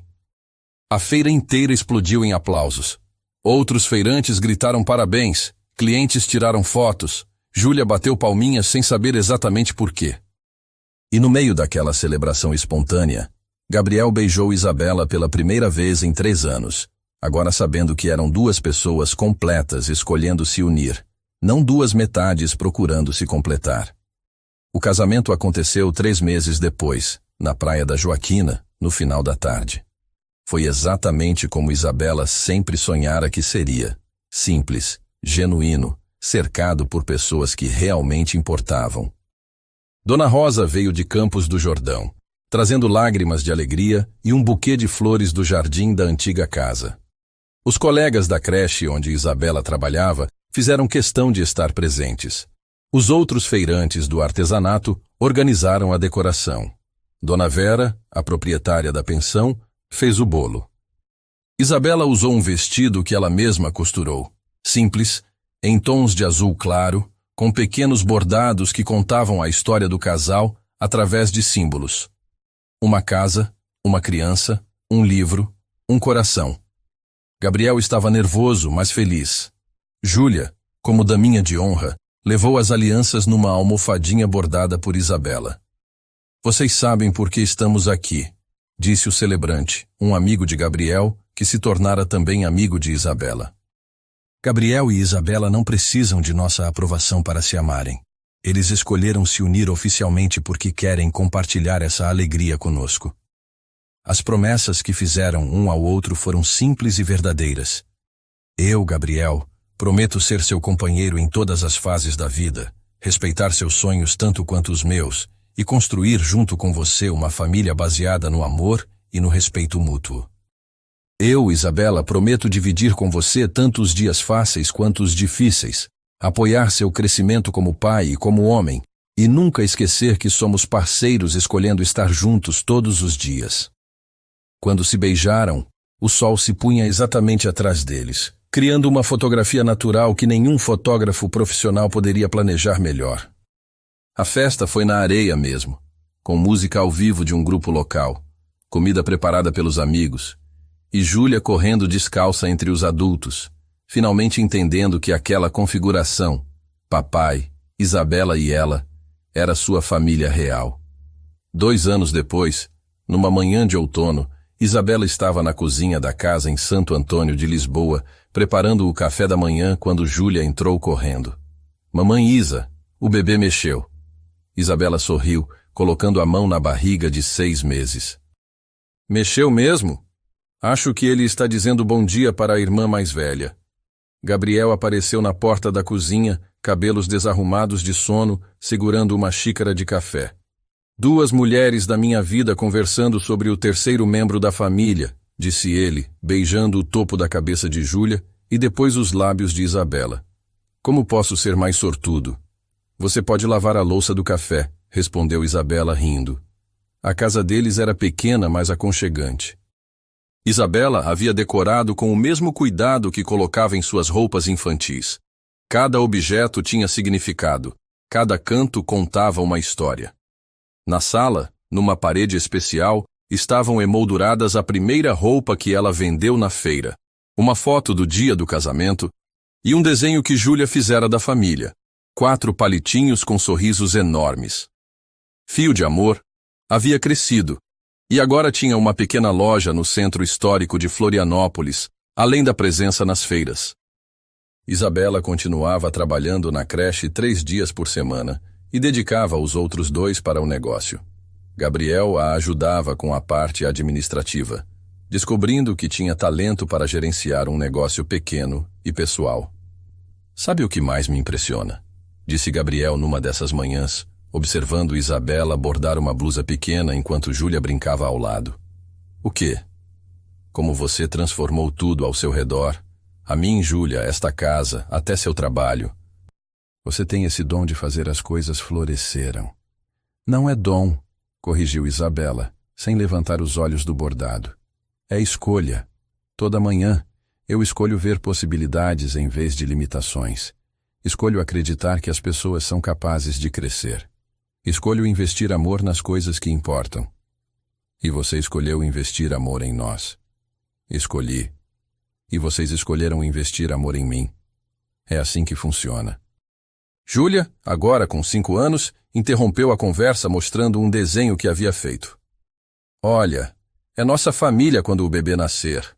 A feira inteira explodiu em aplausos. Outros feirantes gritaram parabéns, clientes tiraram fotos, Júlia bateu palminhas sem saber exatamente por quê. E no meio daquela celebração espontânea, Gabriel beijou Isabela pela primeira vez em 3 anos, agora sabendo que eram 2 pessoas completas escolhendo se unir, não 2 metades procurando se completar. O casamento aconteceu 3 meses depois, na Praia da Joaquina, no final da tarde. Foi exatamente como Isabela sempre sonhara que seria, simples, genuíno, cercado por pessoas que realmente importavam. Dona Rosa veio de Campos do Jordão, trazendo lágrimas de alegria e um buquê de flores do jardim da antiga casa. Os colegas da creche onde Isabela trabalhava fizeram questão de estar presentes. Os outros feirantes do artesanato organizaram a decoração. Dona Vera, a proprietária da pensão, fez o bolo. Isabela usou um vestido que ela mesma costurou, simples, em tons de azul claro, com pequenos bordados que contavam a história do casal através de símbolos. Uma casa, uma criança, um livro, um coração. Gabriel estava nervoso, mas feliz. Júlia, como daminha de honra, levou as alianças numa almofadinha bordada por Isabela. Vocês sabem por que estamos aqui, disse o celebrante, um amigo de Gabriel, que se tornara também amigo de Isabela. Gabriel e Isabela não precisam de nossa aprovação para se amarem. Eles escolheram se unir oficialmente porque querem compartilhar essa alegria conosco. As promessas que fizeram um ao outro foram simples e verdadeiras. Eu, Gabriel, prometo ser seu companheiro em todas as fases da vida, respeitar seus sonhos tanto quanto os meus e construir junto com você uma família baseada no amor e no respeito mútuo. Eu, Isabela, prometo dividir com você tanto os dias fáceis quanto os difíceis, apoiar seu crescimento como pai e como homem, e nunca esquecer que somos parceiros escolhendo estar juntos todos os dias. Quando se beijaram, o sol se punha exatamente atrás deles, criando uma fotografia natural que nenhum fotógrafo profissional poderia planejar melhor. A festa foi na areia mesmo, com música ao vivo de um grupo local, comida preparada pelos amigos, e Júlia correndo descalça entre os adultos, finalmente entendendo que aquela configuração, papai, Isabela e ela, era sua família real. 2 anos depois, numa manhã de outono, Isabela estava na cozinha da casa em Santo Antônio de Lisboa, preparando o café da manhã quando Júlia entrou correndo. Mamãe Isa, o bebê mexeu. Isabela sorriu, colocando a mão na barriga de 6 meses. Mexeu mesmo? Acho que ele está dizendo bom dia para a irmã mais velha. Gabriel apareceu na porta da cozinha, cabelos desarrumados de sono, segurando uma xícara de café. 2 mulheres da minha vida conversando sobre o 3º membro da família, disse ele, beijando o topo da cabeça de Júlia e depois os lábios de Isabela. Como posso ser mais sortudo? Você pode lavar a louça do café, respondeu Isabela rindo. A casa deles era pequena, mas aconchegante. Isabela havia decorado com o mesmo cuidado que colocava em suas roupas infantis. Cada objeto tinha significado, cada canto contava uma história. Na sala, numa parede especial, estavam emolduradas a primeira roupa que ela vendeu na feira, uma foto do dia do casamento e um desenho que Júlia fizera da família, 4 palitinhos com sorrisos enormes. Fio de Amor havia crescido, E agora tinha uma pequena loja no centro histórico de Florianópolis, além da presença nas feiras. Isabela continuava trabalhando na creche 3 dias por semana e dedicava os outros 2 para o negócio. Gabriel a ajudava com a parte administrativa, descobrindo que tinha talento para gerenciar um negócio pequeno e pessoal. Sabe o que mais me impressiona? Disse Gabriel numa dessas manhãs, observando Isabela bordar uma blusa pequena enquanto Júlia brincava ao lado. O quê? Como você transformou tudo ao seu redor, a mim, Júlia, esta casa, até seu trabalho. Você tem esse dom de fazer as coisas floresceram. Não é dom, corrigiu Isabela, sem levantar os olhos do bordado. É escolha. Toda manhã, eu escolho ver possibilidades em vez de limitações. Escolho acreditar que as pessoas são capazes de crescer. Escolho investir amor nas coisas que importam. E você escolheu investir amor em nós. Escolhi. E vocês escolheram investir amor em mim. É assim que funciona. Júlia, agora com 5 anos, interrompeu a conversa mostrando um desenho que havia feito. Olha, é nossa família quando o bebê nascer.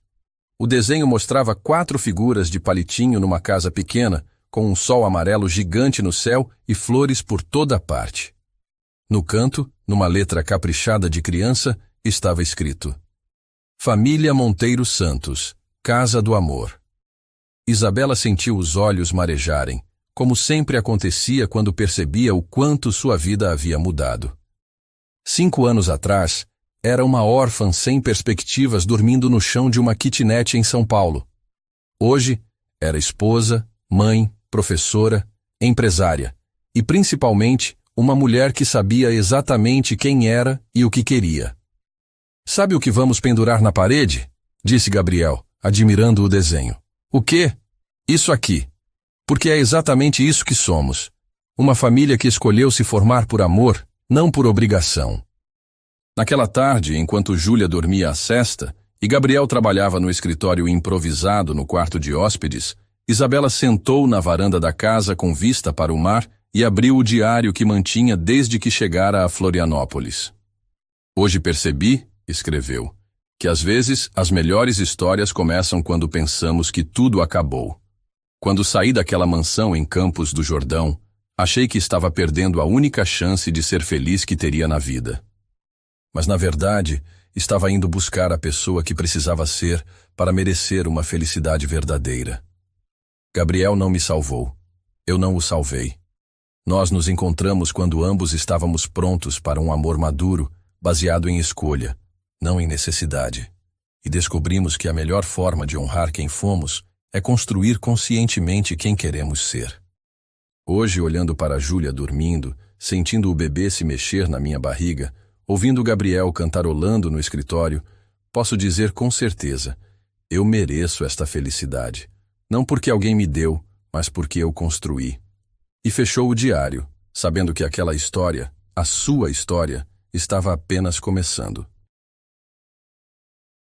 O desenho mostrava 4 figuras de palitinho numa casa pequena, com um sol amarelo gigante no céu e flores por toda parte. No canto, numa letra caprichada de criança, estava escrito: Família Monteiro Santos, Casa do Amor. Isabela sentiu os olhos marejarem, como sempre acontecia quando percebia o quanto sua vida havia mudado. 5 anos atrás, era uma órfã sem perspectivas dormindo no chão de uma kitnet em São Paulo. Hoje, era esposa, mãe, professora, empresária e, principalmente, uma mulher que sabia exatamente quem era e o que queria. Sabe o que vamos pendurar na parede? Disse Gabriel, admirando o desenho. O quê? Isso aqui. Porque é exatamente isso que somos. Uma família que escolheu se formar por amor, não por obrigação. Naquela tarde, enquanto Júlia dormia a sesta e Gabriel trabalhava no escritório improvisado no quarto de hóspedes, Isabela sentou na varanda da casa com vista para o mar e abriu o diário que mantinha desde que chegara a Florianópolis. Hoje percebi, escreveu, que às vezes as melhores histórias começam quando pensamos que tudo acabou. Quando saí daquela mansão em Campos do Jordão, achei que estava perdendo a única chance de ser feliz que teria na vida. Mas na verdade, estava indo buscar a pessoa que precisava ser para merecer uma felicidade verdadeira. Gabriel não me salvou. Eu não o salvei. Nós nos encontramos quando ambos estávamos prontos para um amor maduro, baseado em escolha, não em necessidade. E descobrimos que a melhor forma de honrar quem fomos é construir conscientemente quem queremos ser. Hoje, olhando para Júlia dormindo, sentindo o bebê se mexer na minha barriga, ouvindo Gabriel cantarolando no escritório, posso dizer com certeza, eu mereço esta felicidade. Não porque alguém me deu, mas porque eu construí. E fechou o diário, sabendo que aquela história, a sua história, estava apenas começando.